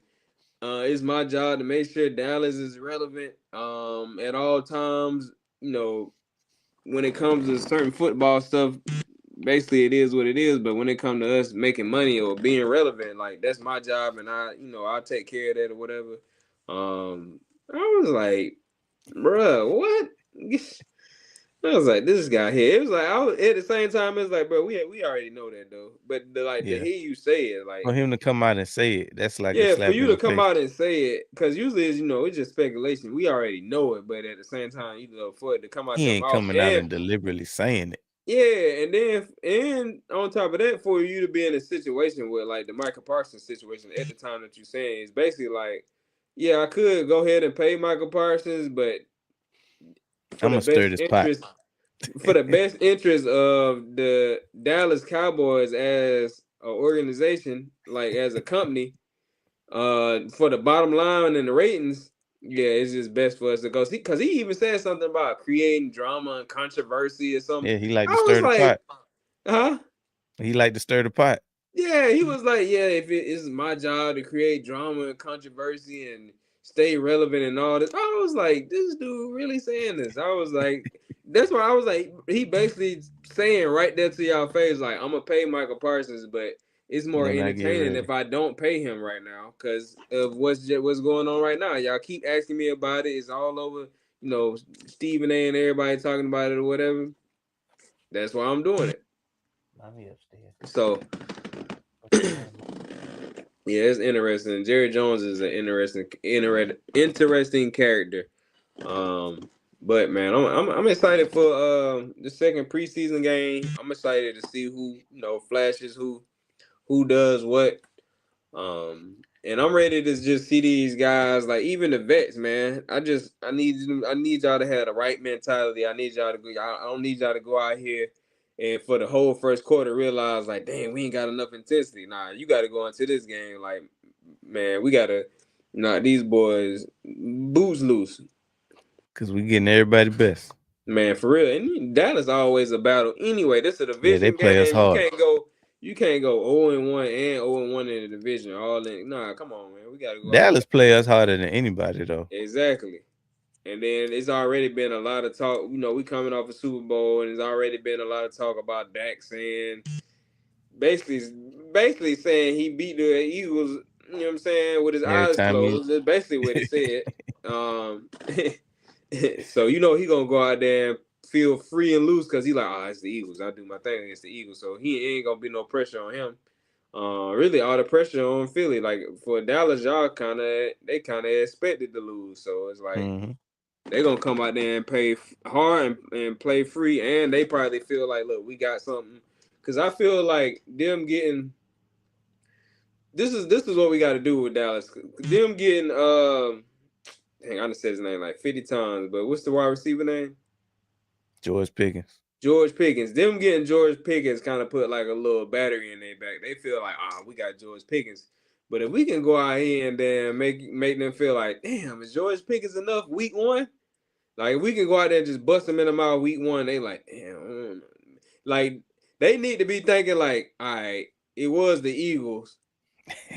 and it's my job to make sure Dallas is relevant at all times. You know, when it comes to certain football stuff, basically it is what it is. But when it comes to us making money or being relevant, like that's my job, and I'll take care of that or whatever. I was like, bruh, what? I was like, this guy here. It was like I was at the same time. It's like, bro, we already know that though. But to Yeah. hear you say it, For like, him to come out and say it, that's like a yeah, for slap you in to the come face. out and say it, because usually it's just speculation. We already know it, but at the same time, for it to come out He your ain't mouth, coming out and and deliberately saying it. yeah, and on top of that, for you to be in a situation where like the Michael Parsons situation at the time that you're saying is basically like, yeah, I could go ahead and pay Michael Parsons, but for I'm the gonna stir best this pot. interest for the best interest of the Dallas Cowboys as an organization, like as a company, for the bottom line and the ratings, yeah, it's just best for us to go see. Because he even said something about creating drama and controversy or something. Yeah, he like to I stir was the pot. like, huh? He like to stir the pot. Yeah, he was like, yeah, if it is my job to create drama and controversy and stay relevant and all this. I was like, this dude really saying this. I was like, that's why I was like, he basically saying right there to y'all face, like, I'm gonna pay Michael Parsons, but it's more When I get entertaining ready. if I don't pay him right now because of what's going on right now. Y'all keep asking me about it. It's all over, Stephen A. and everybody talking about it or whatever. That's why I'm doing it. I'll be upstairs. So What you talking about? yeah, it's interesting. Jerry Jones is an interesting character. But man, I'm excited for the second preseason game. I'm excited to see who flashes who does what. And I'm ready to just see these guys, like even the vets, man. I need y'all to have the right mentality. I need y'all to go. I don't need y'all to go out here and for the whole first quarter realize like, damn, we ain't got enough intensity. Nah, you got to go into this game like, man, we gotta. Nah, these boys boots loose, Cause we getting everybody best. man, for real. And Dallas always a battle anyway. This is a Yeah, they division play us game. You hard. can't go. You can't go 0-1 and 0-1 in the division. All in. Nah, come on, man. We got to go out Dallas play us harder than anybody though. there. Exactly. And then it's already been a lot of talk. You know, we coming off a Super Bowl, and there's already been a lot of talk about Dak saying, basically, basically saying he beat the Eagles. You know what I'm saying? With his Every eyes time he closed. That's basically what he said. Um, so you know he gonna go out there and feel free and loose because he like, oh, it's the Eagles. I do my thing against the Eagles, so he ain't gonna be no pressure on him. Really, all the pressure on Philly. Like for Dallas, y'all they kind of expected to lose, so it's like hmm they gonna come out there and pay hard and play free, and they probably feel like, look, we got something. Cause I feel like them getting this is what we got to do with Dallas. Them getting dang, I done said his name like 50 times, but what's the wide receiver name? George Pickens. George Pickens. Them getting George Pickens kind of put like a little battery in their back. They feel like, we got George Pickens. But if we can go out here and then make them feel like, damn, is George Pickens enough week one? Like if we can go out there and just bust them in the mouth week one, they like, damn, like they need to be thinking like, all right, it was the Eagles.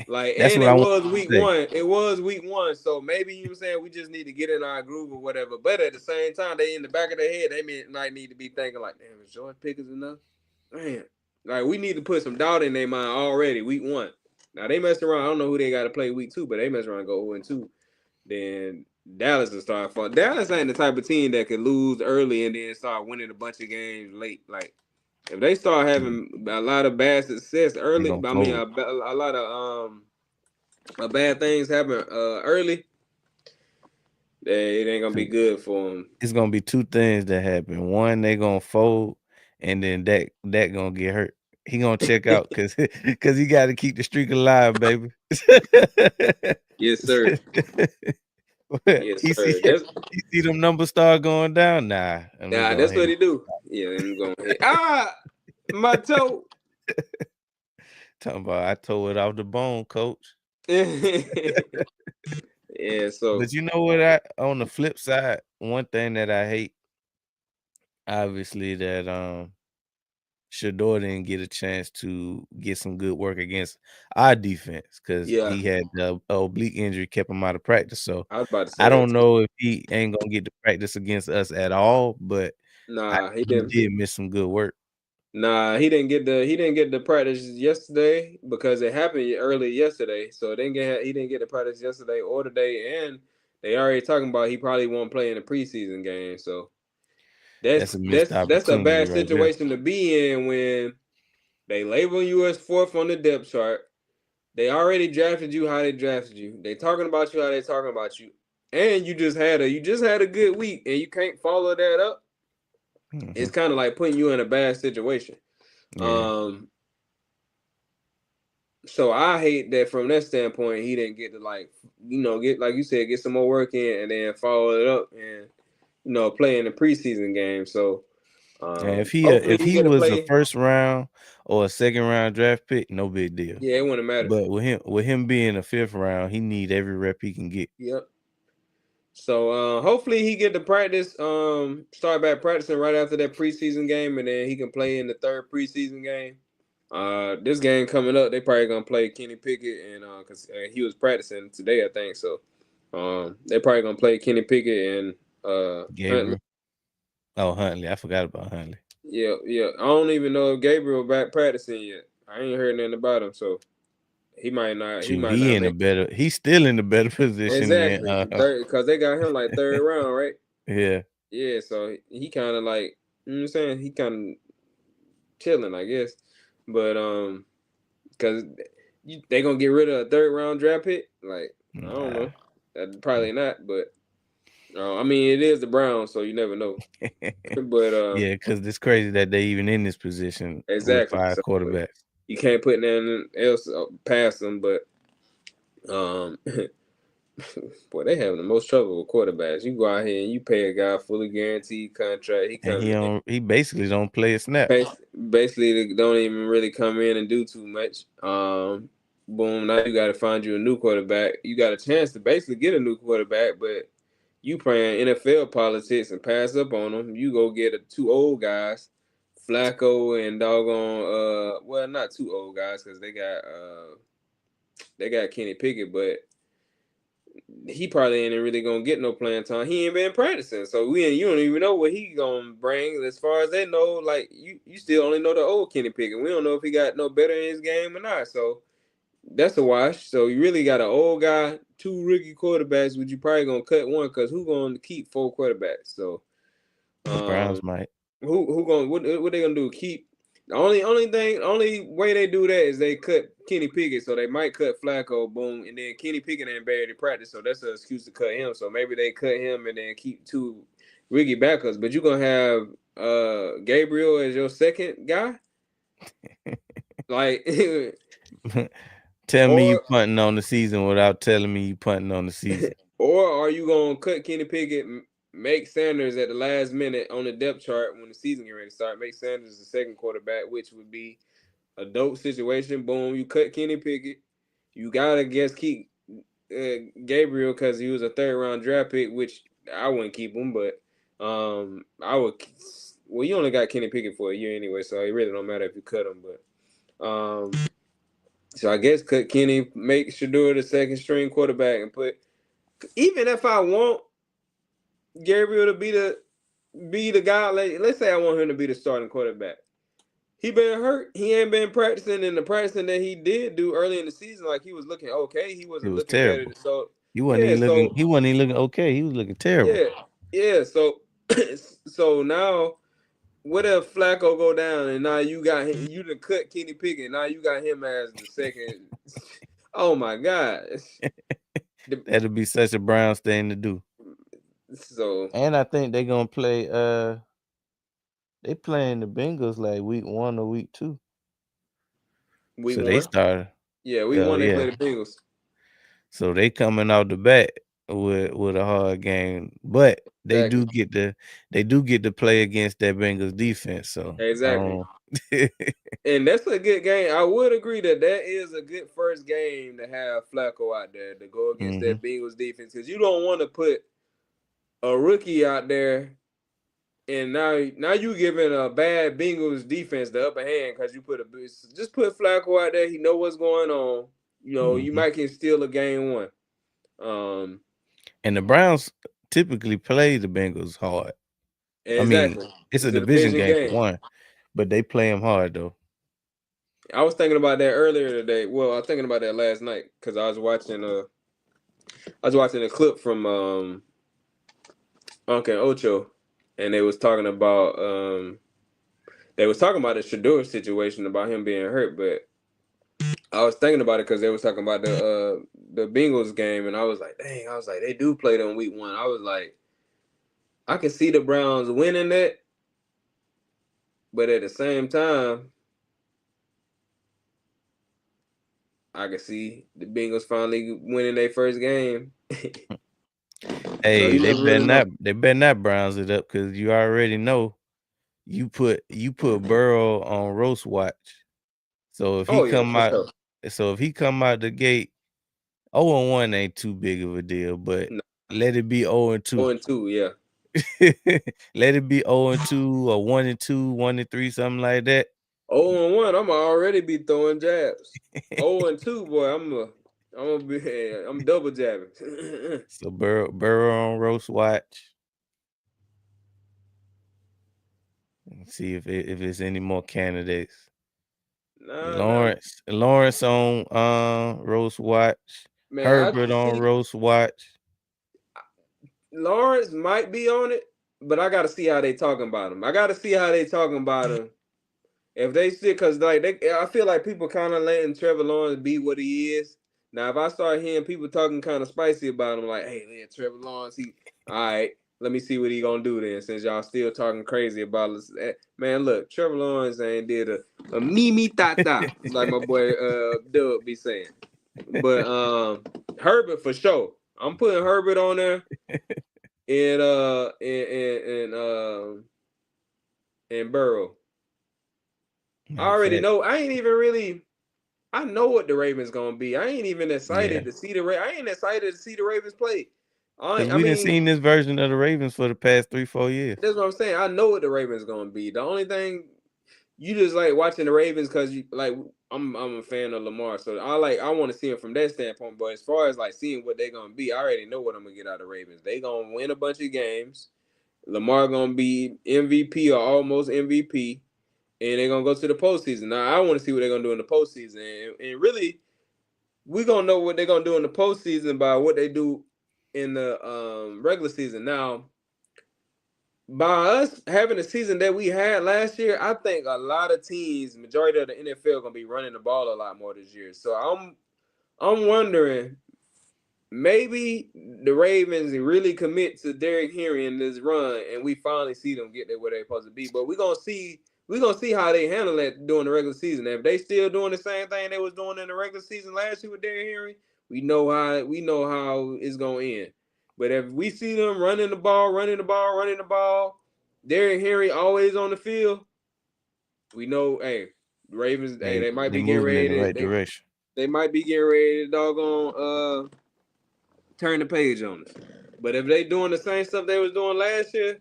Like, That's and what I it want was to week say. one. It was week one. So maybe you know what I'm saying we just need to get in our groove or whatever. But at the same time, they in the back of their head, might need to be thinking like, damn, is George Pickens enough? Man. Like we need to put some doubt in their mind already, week one. Now they mess around. I don't know who they gotta play week two, but they mess around and go 0-2. Then Dallas will start falling. Dallas ain't the type of team that could lose early and then start winning a bunch of games late. Like if they start Yeah, having a lot of bad success they early, gonna I mean fold. a lot of bad things happen early, it ain't gonna be good for them. It's gonna be two things that happen. One, they gonna fold, and then that gonna get hurt. He gonna check out because because he got to keep the streak alive, baby. Yes, sir. Yes, he see sir. That's he see them numbers start going down. Nah, let me yeah, go that's ahead. what he do. Yeah, I'm going ahead. My toe. Talking about I tore it off the bone, coach. Yeah, so But you know what? I on the flip side, one thing that I hate, obviously, that Shador didn't get a chance to get some good work against our defense because yeah, he had the oblique injury, kept him out of practice. So I was about to I say that don't too. know if he ain't gonna get to practice against us at all, but I Nah, he he didn't. did miss some good work. Nah, he didn't get the practice yesterday because it happened early yesterday. So he didn't get the practice yesterday or today, and they already talking about he probably won't play in the preseason game. So That's a missed that's a opportunity bad right there. situation to be in when they label you as fourth on the depth chart. They already drafted you how they drafted you. They talking about you how they talking about you, and you just had a good week, and you can't follow that up. Mhm. It's kind of like putting you in a bad situation. Yeah. Um, so I hate that from that standpoint. He didn't get to get like you said, get some more work in, and then follow it up and play in the preseason game. So And hopefully if he he get to was a play. first round or a second round draft pick, no big deal. Yeah, it wouldn't matter. But with him being a fifth round, he need every rep he can get. Yep. So hopefully he get to practice, start back practicing right after that preseason game, and then he can play in the third preseason game. This game coming up, they probably gonna play Kenny Pickett, and because he was practicing today, I think. So, they probably gonna play Kenny Pickett and Huntley. Gabriel. Oh, Huntley. I forgot about Huntley. Yeah, yeah. I don't even know if Gabriel back practicing yet. I ain't heard nothing about him, so he might not. He Shoot, might not make he's still in a better position than exactly third because they got him like third round, right? yeah. Yeah, so he kind of like you know what I'm saying. He kind of chilling, I guess. But because they gonna get rid of a third round draft pick, like I don't Nah. know, probably not. But I mean, it is the Browns, so you never know. But Yeah, because it's crazy that they even in this position with exactly. five So quarterbacks. you can't put nothing else past them. But um, boy, they having the most trouble with quarterbacks. You go out here and you pay a guy fully guaranteed contract. He And come in. he basically don't play a snap. Basically, they don't even really come in and do too much. Boom, now you got to find you a new quarterback. You got a chance to basically get a new quarterback, but you playing NFL politics and pass up on them. You go get two old guys Flacco and doggone well, not two old guys because they got Kenny Pickett, but he probably ain't really gonna get no playing time. He ain't been practicing, so you don't even know what he gonna bring. As far as they know, like you still only know the old Kenny Pickett. We don't know if he got no better in his game or not. So that's a wash. So you really got an old guy, two rookie quarterbacks, which you probably gonna cut one because who gonna keep four quarterbacks? So The um, Browns might. who gonna what they gonna do? Keep the only way they do that is they cut Kenny Pickett, so they might cut Flacco, boom, and then Kenny Pickett ain't barely practice, so that's an excuse to cut him. So maybe they cut him and then keep two rookie backups. But you're gonna have Gabriel as your second guy, like Tell me you or punting on the season without telling me you punting on the season. or are you gonna cut Kenny Pickett, make Sanders at the last minute on the depth chart when the season get ready to start, make Sanders the second quarterback, which would be a dope situation. Boom, you cut Kenny Pickett. You gotta keep Gabriel because he was a third round draft pick, which I wouldn't keep him, but I would. Well, you only got Kenny Pickett for a year anyway, so it really don't matter if you cut him. But so I guess cut Kenny, make Shador the second string quarterback, and put. Even if I want Gabriel to be the guy, like, let's say I want him to be the starting quarterback. He been hurt. He ain't been practicing, and the practicing that he did do early in the season, like he was looking okay. He It wasn't was looking better. terrible. So He wasn't yeah, even looking. so He wasn't even looking okay. He was looking terrible. yeah, yeah. So so now, what if Flacco go down, and now you got him, you done cut Kenny Pickett. Now you got him as the second. Oh my God. That'd be such a Browns thing to do. So And I think they're gonna play. They playing the Bengals like week 1 or week 2. week So they one, started. yeah, week Oh one they yeah. play the Bengals. So they coming out the bat with a hard game, but Exactly, they do get to play against that Bengals defense. So exactly. And that's a good game. I would agree that that is a good first game to have Flacco out there to go against hmm that Bengals defense because you don't want to put a rookie out there and now you giving a bad Bengals defense the upper hand because you just put Flacco out there. He know what's going on. You know you hmm might can steal a game one. Um, And the Browns typically play the Bengals hard. I mean, exactly. it's a It's a division division game for game. one, but they play them hard though. I was thinking about that earlier today. Well, I was thinking about that last night because I was watching a clip from Uncle Ocho, and they was talking about the Shador situation about him being hurt, but I was thinking about it because they was talking about the Bengals game, and I was like, dang, I was like, they do play them week one. I was like, I can see the Browns winning that, but at the same time, I can see the Bengals finally winning their first game. So Hey, you never really know. they better not Browns it up because you already know you put Burrow on roast watch. So if he Oh yeah, come for out sure. so if he come out the gate 0-1 ain't too big of a deal, but No, let it be 0-2. 0-2, yeah. Let it be 0-2 or 1-2, 1-3, something like that. 0-1, I'm already be throwing jabs. 0-2, boy, I'm double jabbing. So Burrow on roast watch. Let's see if it's any more candidates. Nah, Lawrence on roast watch. man. I Herbert on see roast watch. Lawrence might be on it, but I got to see how they talking about him. I got to see how they talking about him. If they still, cause like I feel like people kind of letting Trevor Lawrence be what he is. Now, if I start hearing people talking kind of spicy about him, like, "Hey, man, Trevor Lawrence, all right, let me see what he gonna do then." Since y'all still talking crazy about us, man, look, Trevor Lawrence ain't did a mimi ta, like my boy Dub be saying. But Herbert for sure. I'm putting Herbert on there, and and Burrow. I In already fact, know. I ain't even really. I know what the Ravens gonna be. I ain't even excited yeah. to see I ain't excited to see the Ravens play. Because I we didn't mean, seen this version of the Ravens for the past 3-4 years. that's what I'm saying. I know what the Ravens gonna be. The only thing, you just like watching the Ravens because you like I'm a fan of Lamar, so I want to see him from that standpoint. But as far as like seeing what they're gonna be, I already know what I'm gonna get out of Ravens. They gonna win a bunch of games. Lamar gonna be MVP or almost MVP, and they're gonna go to the postseason. Now I want to see what they're gonna do in the postseason, and really we're gonna know what they're gonna do in the postseason by what they do in the regular season. Now by us having the season that we had last year, I think a lot of teams, majority of the NFL, gonna be running the ball a lot more this year. So I'm wondering maybe the Ravens really commit to Derrick Henry in this run, and we finally see them get there where they're supposed to be. But we're gonna see how they handle that during the regular season. If they still doing the same thing they was doing in the regular season last year with Derrick Henry, we know how it's gonna end. But if we see them running the ball, Derrick Henry always on the field, we know, hey, Ravens, hey, They they might they be getting moving in the ready. right direction. They might be getting ready to doggone turn the page on us. But if they doing the same stuff they was doing last year,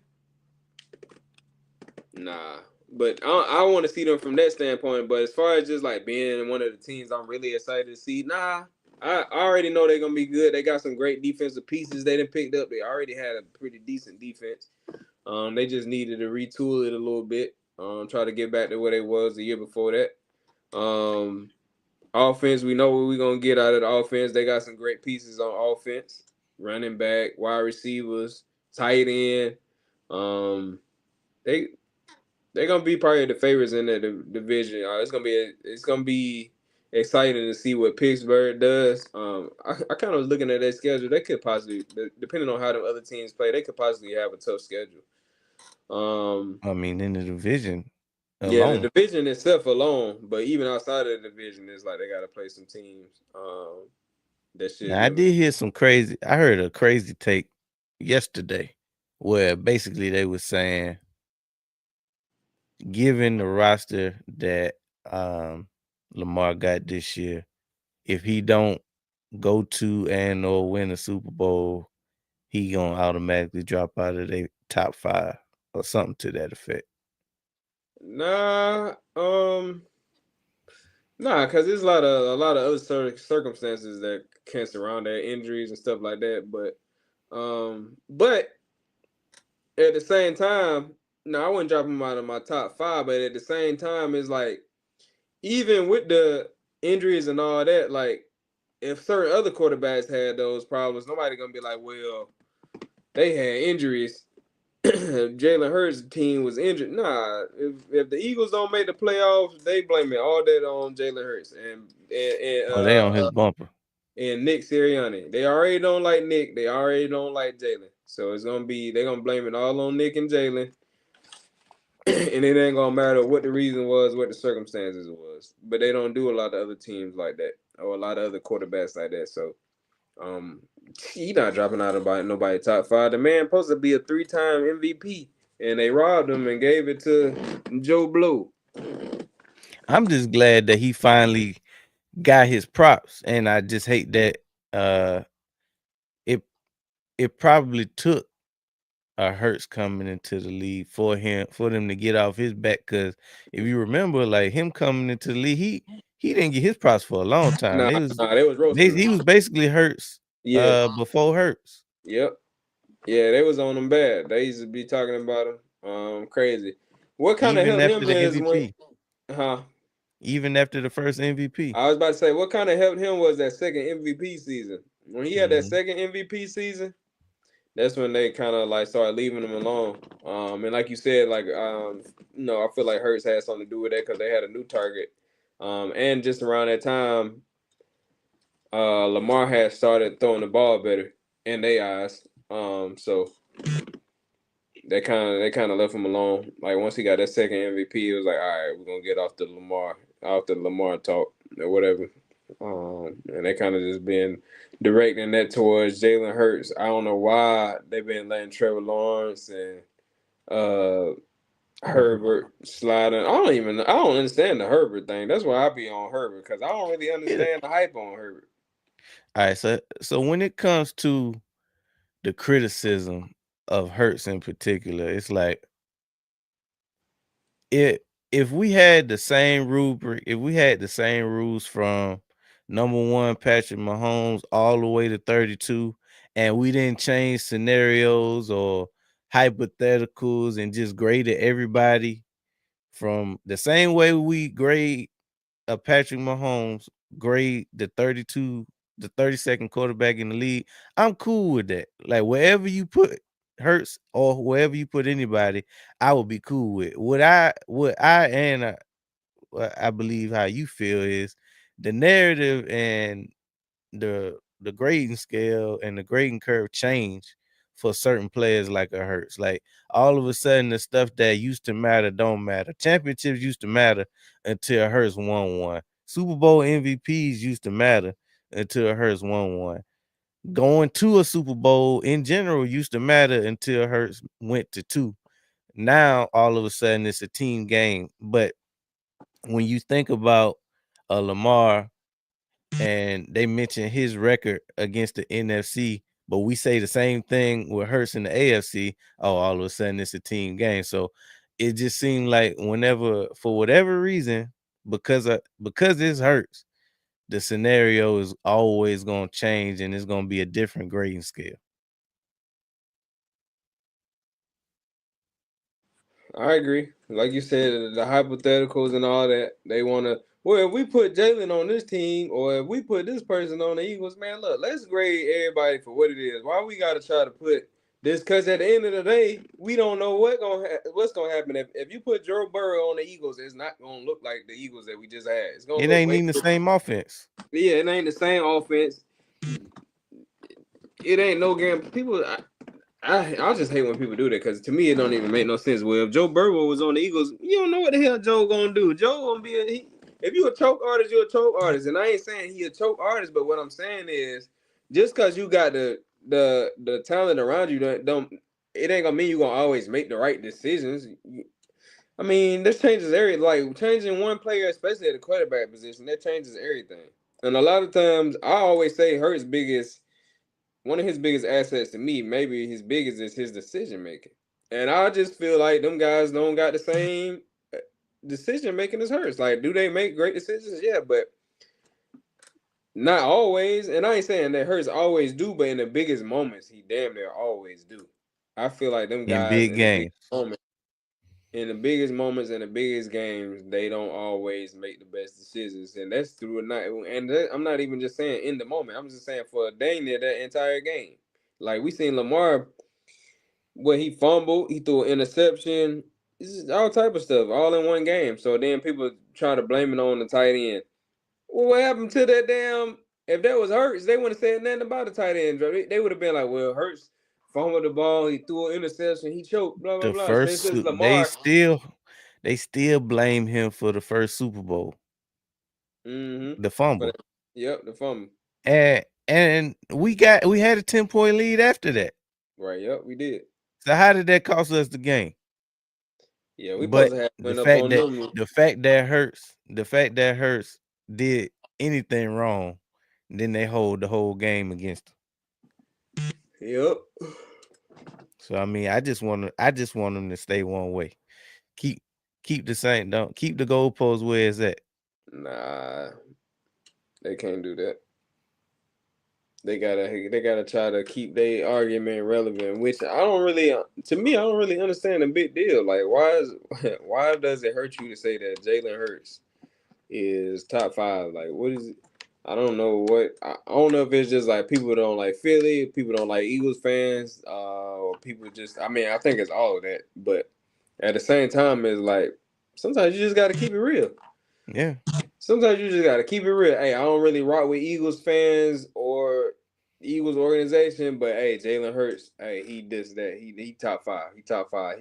nah. But I want to see them from that standpoint. But as far as just like being one of the teams I'm really excited to see, nah. I already know they're gonna be good. They got some great defensive pieces they done picked up. They already had a pretty decent defense. They just needed to retool it a little bit. Try to get back to where they was the year before that. Um, Offense, we know what we're gonna get out of the offense. They got some great pieces on offense, running back, wide receivers, tight end. Um, they they're gonna be probably the favorites in that division. It's gonna be exciting to see what Pittsburgh does. I kind of was looking at their schedule. They could possibly, depending on how the other teams play, they could possibly have a tough schedule. Um, I mean, in the division yeah, the alone. division itself alone, but even outside of the division, it's like they got to play some teams. That should Now I give them. did hear some crazy. I heard a crazy take yesterday, where basically they were saying, given the roster that Lamar got this year, if he don't go to and or win a Super Bowl, he gonna automatically drop out of the top 5 or something to that effect. Nah, nah, because there's a lot of other circumstances that can surround that, injuries and stuff like that. But at the same time, no, I wouldn't drop him out of my top five. But at the same time, it's like even with the injuries and all that, like if certain other quarterbacks had those problems, nobody gonna be like, well, they had injuries. Jalen Hurts' team was injured. Nah, if the Eagles don't make the playoffs, they blame it all that on Jalen Hurts Oh, they on his bumper. and Nick Sirianni. They already don't like Nick. They already don't like Jalen. So they're gonna blame it all on Nick and Jalen, and it ain't gonna matter what the reason was, what the circumstances was. But they don't do a lot of other teams like that, or a lot of other quarterbacks like that. So um, he not dropping out about nobody top five. The man supposed to be a 3-time MVP, and they robbed him and gave it to Joe Blow. I'm just glad that he finally got his props, and I just hate that uh it it probably took a Hurts coming into the league for them to get off his back. Because if you remember, like him coming into the league, he didn't get his props for a long time. Nah, nah, they was roasting He him. was basically Hurts Yeah, before Hurts. yep, yeah, they was on him bad. They used to be talking about him, crazy. What kind of Even helped after him the is when, MVP. huh? Even after the first MVP. I was about to say what kind of helped him was that second MVP season. When he had that Mhm. second MVP season, that's when they kind of like started leaving him alone. And like you said, like I feel like Hurts had something to do with that because they had a new target. And just around that time, Lamar had started throwing the ball better in their eyes. So they kind of left him alone. Like once he got that second MVP, it was like, all right, we're gonna get off the Lamar talk or whatever. And they kind of just been directing that towards Jalen Hurts. I don't know why they've been letting Trevor Lawrence and uh Herbert. Herbert sliding. I don't understand the Herbert thing. That's why I be on Herbert because I don't really It, understand the hype on Herbert. all right, so when it comes to the criticism of Hurts in particular, it's like it. if we had the same rubric, if we had the same rules from number one Patrick Mahomes all the way to 32, and we didn't change scenarios or hypotheticals and just graded everybody from the same way we grade a Patrick Mahomes, grade the 32, the 32nd quarterback in the league, I'm cool with that. Like wherever you put Hurts or wherever you put anybody, I would be cool with. What I believe how you feel is the narrative and the grading scale and the grading curve change for certain players like a Hurts. Like all of a sudden, the stuff that used to matter don't matter. Championships used to matter until Hurts won one. Super Bowl MVPs used to matter until Hurts won one. Going to a Super Bowl in general used to matter until Hurts went to two. Now all of a sudden it's a team game. But when you think about a Lamar and they mention his record against the NFC, but we say the same thing with Hurts in the AFC. Oh, all of a sudden it's a team game. So it just seemed like whenever, for whatever reason, because this hurts, the scenario is always going to change and it's going to be a different grading scale. I agree. Like you said, the hypotheticals and all that, they want to. Well, if we put Jalen on this team, or if we put this person on the Eagles, man, look, let's grade everybody for what it is. Why we got to try to put this? Because at the end of the day, we don't know what's gonna happen. If you put Joe Burrow on the Eagles, it's not gonna look like the Eagles that we just had. It's gonna It look ain't way even the different. same offense. Yeah, it ain't the same offense. It ain't no game. People, I just hate when people do that because to me it don't even make no sense. Well, if Joe Burrow was on the Eagles, you don't know what the hell Joe gonna do. Joe gonna be if you a choke artist, you a choke artist, and I ain't saying he a choke artist, but what I'm saying is just because you got the talent around you don't it ain't gonna mean you gonna always make the right decisions. I mean, this changes everything. Like changing one player, especially at the quarterback position, that changes everything. And a lot of times, I always say Hurts' biggest one of his biggest assets to me, maybe his biggest is his decision making. And I just feel like them guys don't got the same decision making as hers. Like, do they make great decisions? Yeah, but not always. And I ain't saying that hers always do, but in the biggest moments, he damn near always do. I feel like them In guys big in the big games. moments, in the biggest moments and the biggest games, they don't always make the best decisions, and that's through a night. And I'm not even just saying in the moment. I'm just saying for dang near that entire game. Like we seen Lamar where he fumbled, he threw an interception, this is all type of stuff, all in one game. So then people try to blame it on the tight end. Well, what happened to that damn? If that was Hurts, they wouldn't have said nothing about the tight end. They would have been like, "Well, Hurts fumbled the ball, he threw an interception, he choked, blah blah The blah." Since first it's they Lamar, still blame him for the first Super Bowl, mm-hmm. the But fumble. yep, the fumble. And we had a 10-point lead after that. Right, yep, we did. So how did that cost us the game? Yeah, we supposed But to have the went up fact on that them. the fact that Hurts did anything wrong, then they hold the whole game against him. Yep. So I mean, I just want them to stay one way. Keep keep the same, don't keep the goalposts where it's at. Nah, they can't do that. They gotta try to keep their argument relevant, which I don't really. To me, I don't really understand the big deal. Like, why does it hurt you to say that Jalen Hurts is top five? Like, what is it? I don't know what. I don't know if it's just like people don't like Philly, people don't like Eagles fans, or people just. I mean, I think it's all of that, but at the same time, it's like sometimes you just gotta keep it real. Yeah. Sometimes you just gotta keep it real. Hey, I don't really rock with Eagles fans or Eagles organization, but hey, Jalen Hurts, hey, he does that. He top five. He top five.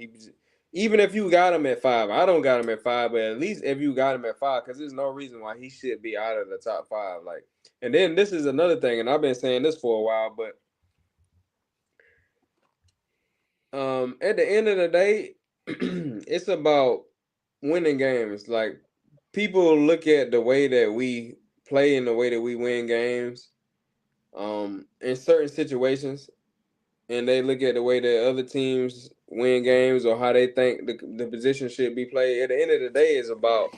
Even if you got him at five, I don't got him at five, but at least if you got him at five, because there's no reason why he should be out of the top five. Like, and then this is another thing, and I've been saying this for a while, but at the end of the day, it's about winning games. Like people look at the way that we play and the way that we win games, in certain situations, and they look at the way that other teams win games or how they think the position should be played. At the end of the day, it's about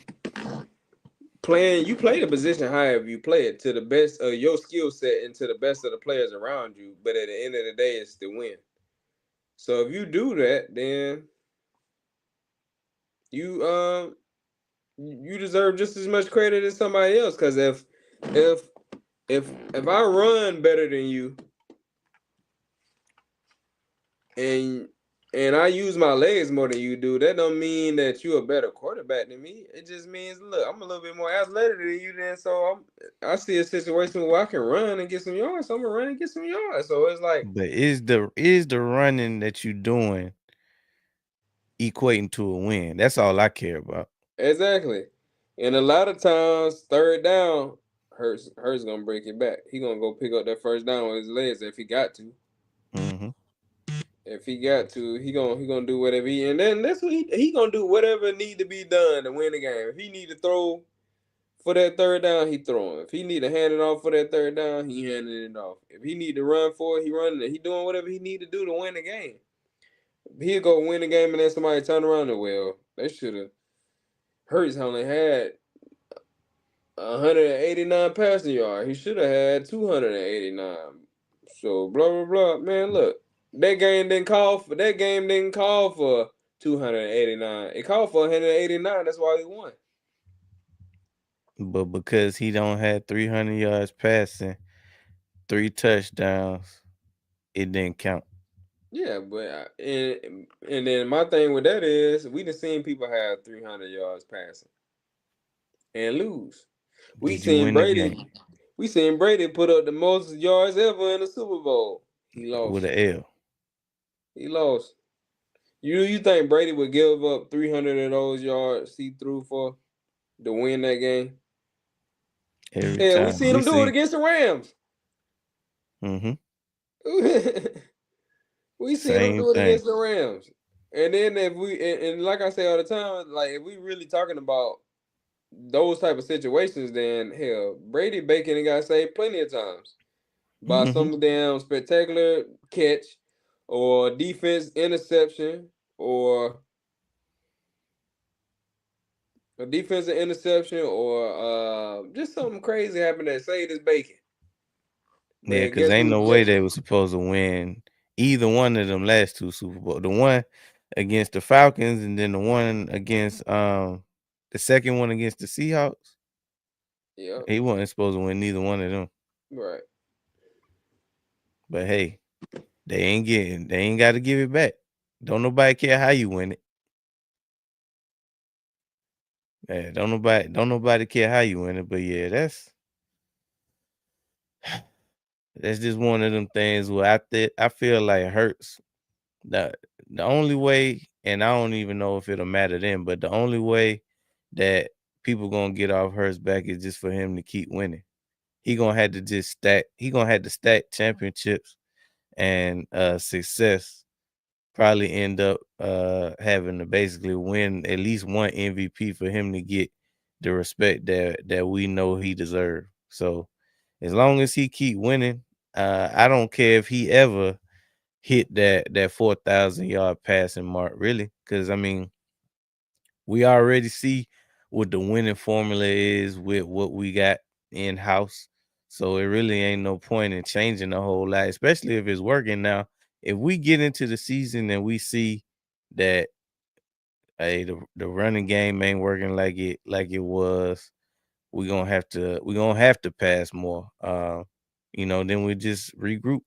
playing. You play the position however you play it to the best of your skill set and to the best of the players around you. But at the end of the day, it's the win. So if you do that, then you you deserve just as much credit as somebody else. Because if if I run better than you and I use my legs more than you do, that don't mean that you're a better quarterback than me. It just means, look, I'm a little bit more athletic than you, then so I see a situation where I can run and get some yards. So I'm gonna run and get some yards. So it's like But is the running that you doing equating to a win? That's all I care about. exactly. And a lot of times, third down, Hurts gonna break it back. He gonna go pick up that first down with his legs if he got to. Mm-hmm. If he got to, he gonna do whatever and then that's what he gonna do whatever need to be done to win the game. If he need to throw for that third down, he throwing. If he need to hand it off for that third down, he handing it off. If he need to run for it, he running it. He doing whatever he need to do to win the game. He'll go win the game and then somebody turn around and, well, they should have. Hurts only had 189 passing yards. He should have had 289. So blah blah blah. Man, look, that game didn't call for 289. It called for 189. That's why he won. But because he don't have 300 yards passing, 3 touchdowns, it didn't count. Yeah, but and then my thing with that is we done seen people have 300 yards passing and lose. We Did you seen win the Brady. game We seen Brady put up the most yards ever in the Super Bowl. He with lost. an L He lost. You think Brady would give up 300 of those yards he threw for to win that game? every Hell, we time? seen We him do it see. against the Rams. Mm-hmm. We seen him Same do it thing. against the Rams. And then if we and like I say all the time, like if we really talking about those type of situations, then hell, Brady Bacon got saved plenty of times by Mm-hmm. some damn spectacular catch or defense interception or a defensive interception or just something crazy happened that saved his bacon. Yeah, But because ain't no way guess they was supposed to win either one of them last two Super Bowl. The one against the Falcons and then the one against the second one against the Seahawks. yeah, He wasn't supposed to win neither one of them. right. But hey, they ain't got to give it back. Don't nobody care how you win it. Yeah, don't nobody care how you win it. But yeah, that's just one of them things where I feel like it hurts. The the only way, and I don't even know if it'll matter then, but the only way that people gonna get off Hurts back is just for him to keep winning. He gonna have to stack championships and success. Probably end up having to basically win at least one MVP for him to get the respect that we know he deserves. So as long as he keep winning, I don't care if he ever hit that 4,000 yard passing mark, really, because I mean we already see what the winning formula is with what we got in house. So it really ain't no point in changing the whole lot, especially if it's working now. If we get into the season and we see that hey the running game ain't working like it was, we're gonna have to pass more. Then we just regroup.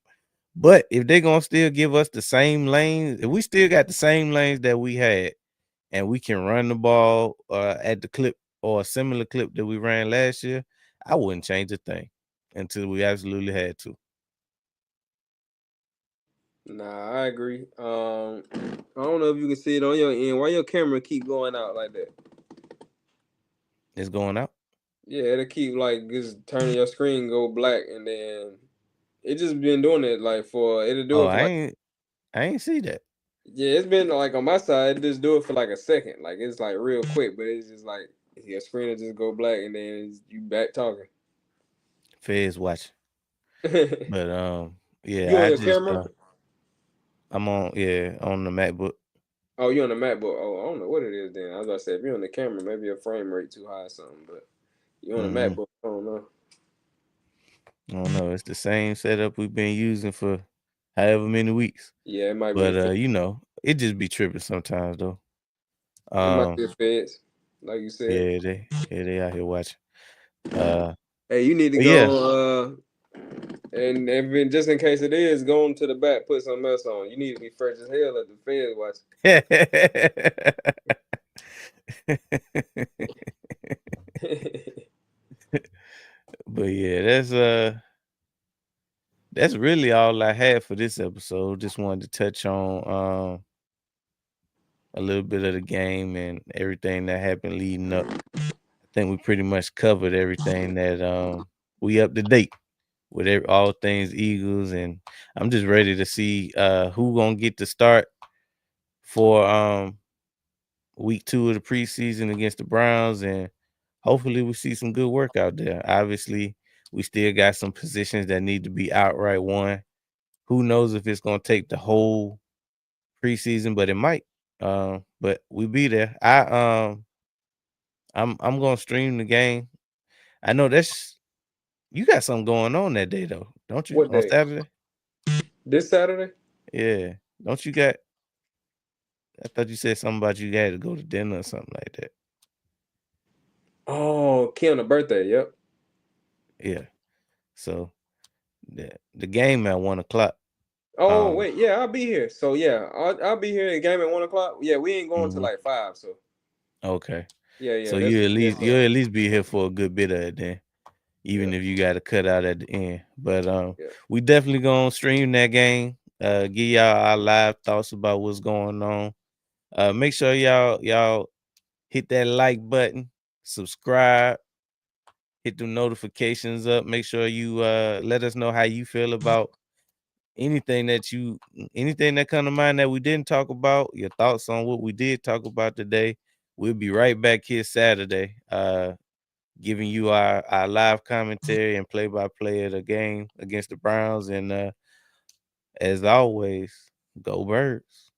But if they're gonna still give us the same lanes, if we still got the same lanes that we had, and we can run the ball at the clip or a similar clip that we ran last year, I wouldn't change a thing until we absolutely had to. Nah, I agree. I don't know if you can see it on your end. Why your camera keep going out like that? It's going out. Yeah, it'll keep like just turning your screen go black, and then it just been doing it like for it'll do Oh, it for like I ain't see that. yeah, it's been like on my side, it just do it for like a second, like it's like real quick, but it's just like your screen will just go black, and then you back talking. Feds watching. But You yeah, on I your just camera? I'm on, yeah, on the MacBook. Oh, you on the MacBook? Oh, I don't know what it is. Then I was about to say if you're on the camera, maybe your frame rate too high or something. But you on the Hmm. MacBook? I don't know. I don't know. It's the same setup we've been using for however many weeks. Yeah, it might be the But it just be tripping sometimes though. it might Um, be the feds, like you said. they out here watching. Uh, Hey, you need to but yeah. go and just in case it is, go on to the back, put something else on. You need to be fresh as hell at the feds watching. But yeah, that's really all I had for this episode. Just wanted to touch on a little bit of the game and everything that happened leading up. I think we pretty much covered everything that we up to date with all things Eagles, and I'm just ready to see who gonna get to start for week 2 of the preseason against the Browns, and hopefully we see some good work out there. Obviously, we still got some positions that need to be outright won. Who knows if it's gonna take the whole preseason, but it might. But we be there. I'm gonna stream the game. I know that's you got something going on that day though, don't you? What On day? Saturday? This Saturday? Yeah. Don't you got I thought you said something about you had to go to dinner or something like that. Oh, Keanu's birthday. Yep. Yeah. So the game at 1 o'clock. Oh Um wait, yeah, I'll be here. So yeah, I'll be here at game at 1 o'clock. Yeah, we ain't going to mhm, like 5. So okay. yeah, So that's you'll at least be here for a good bit of it then, yeah, even if you gotta cut out at the end. But yeah. we definitely gonna stream that game. Give y'all our live thoughts about what's going on. Make sure y'all hit that like button, subscribe, hit the notifications up. Make sure you let us know how you feel about anything anything that come to mind that we didn't talk about, your thoughts on what we did talk about today. We'll be right back here Saturday, giving you our live commentary and play-by-play of the game against the Browns. And as always, go Birds.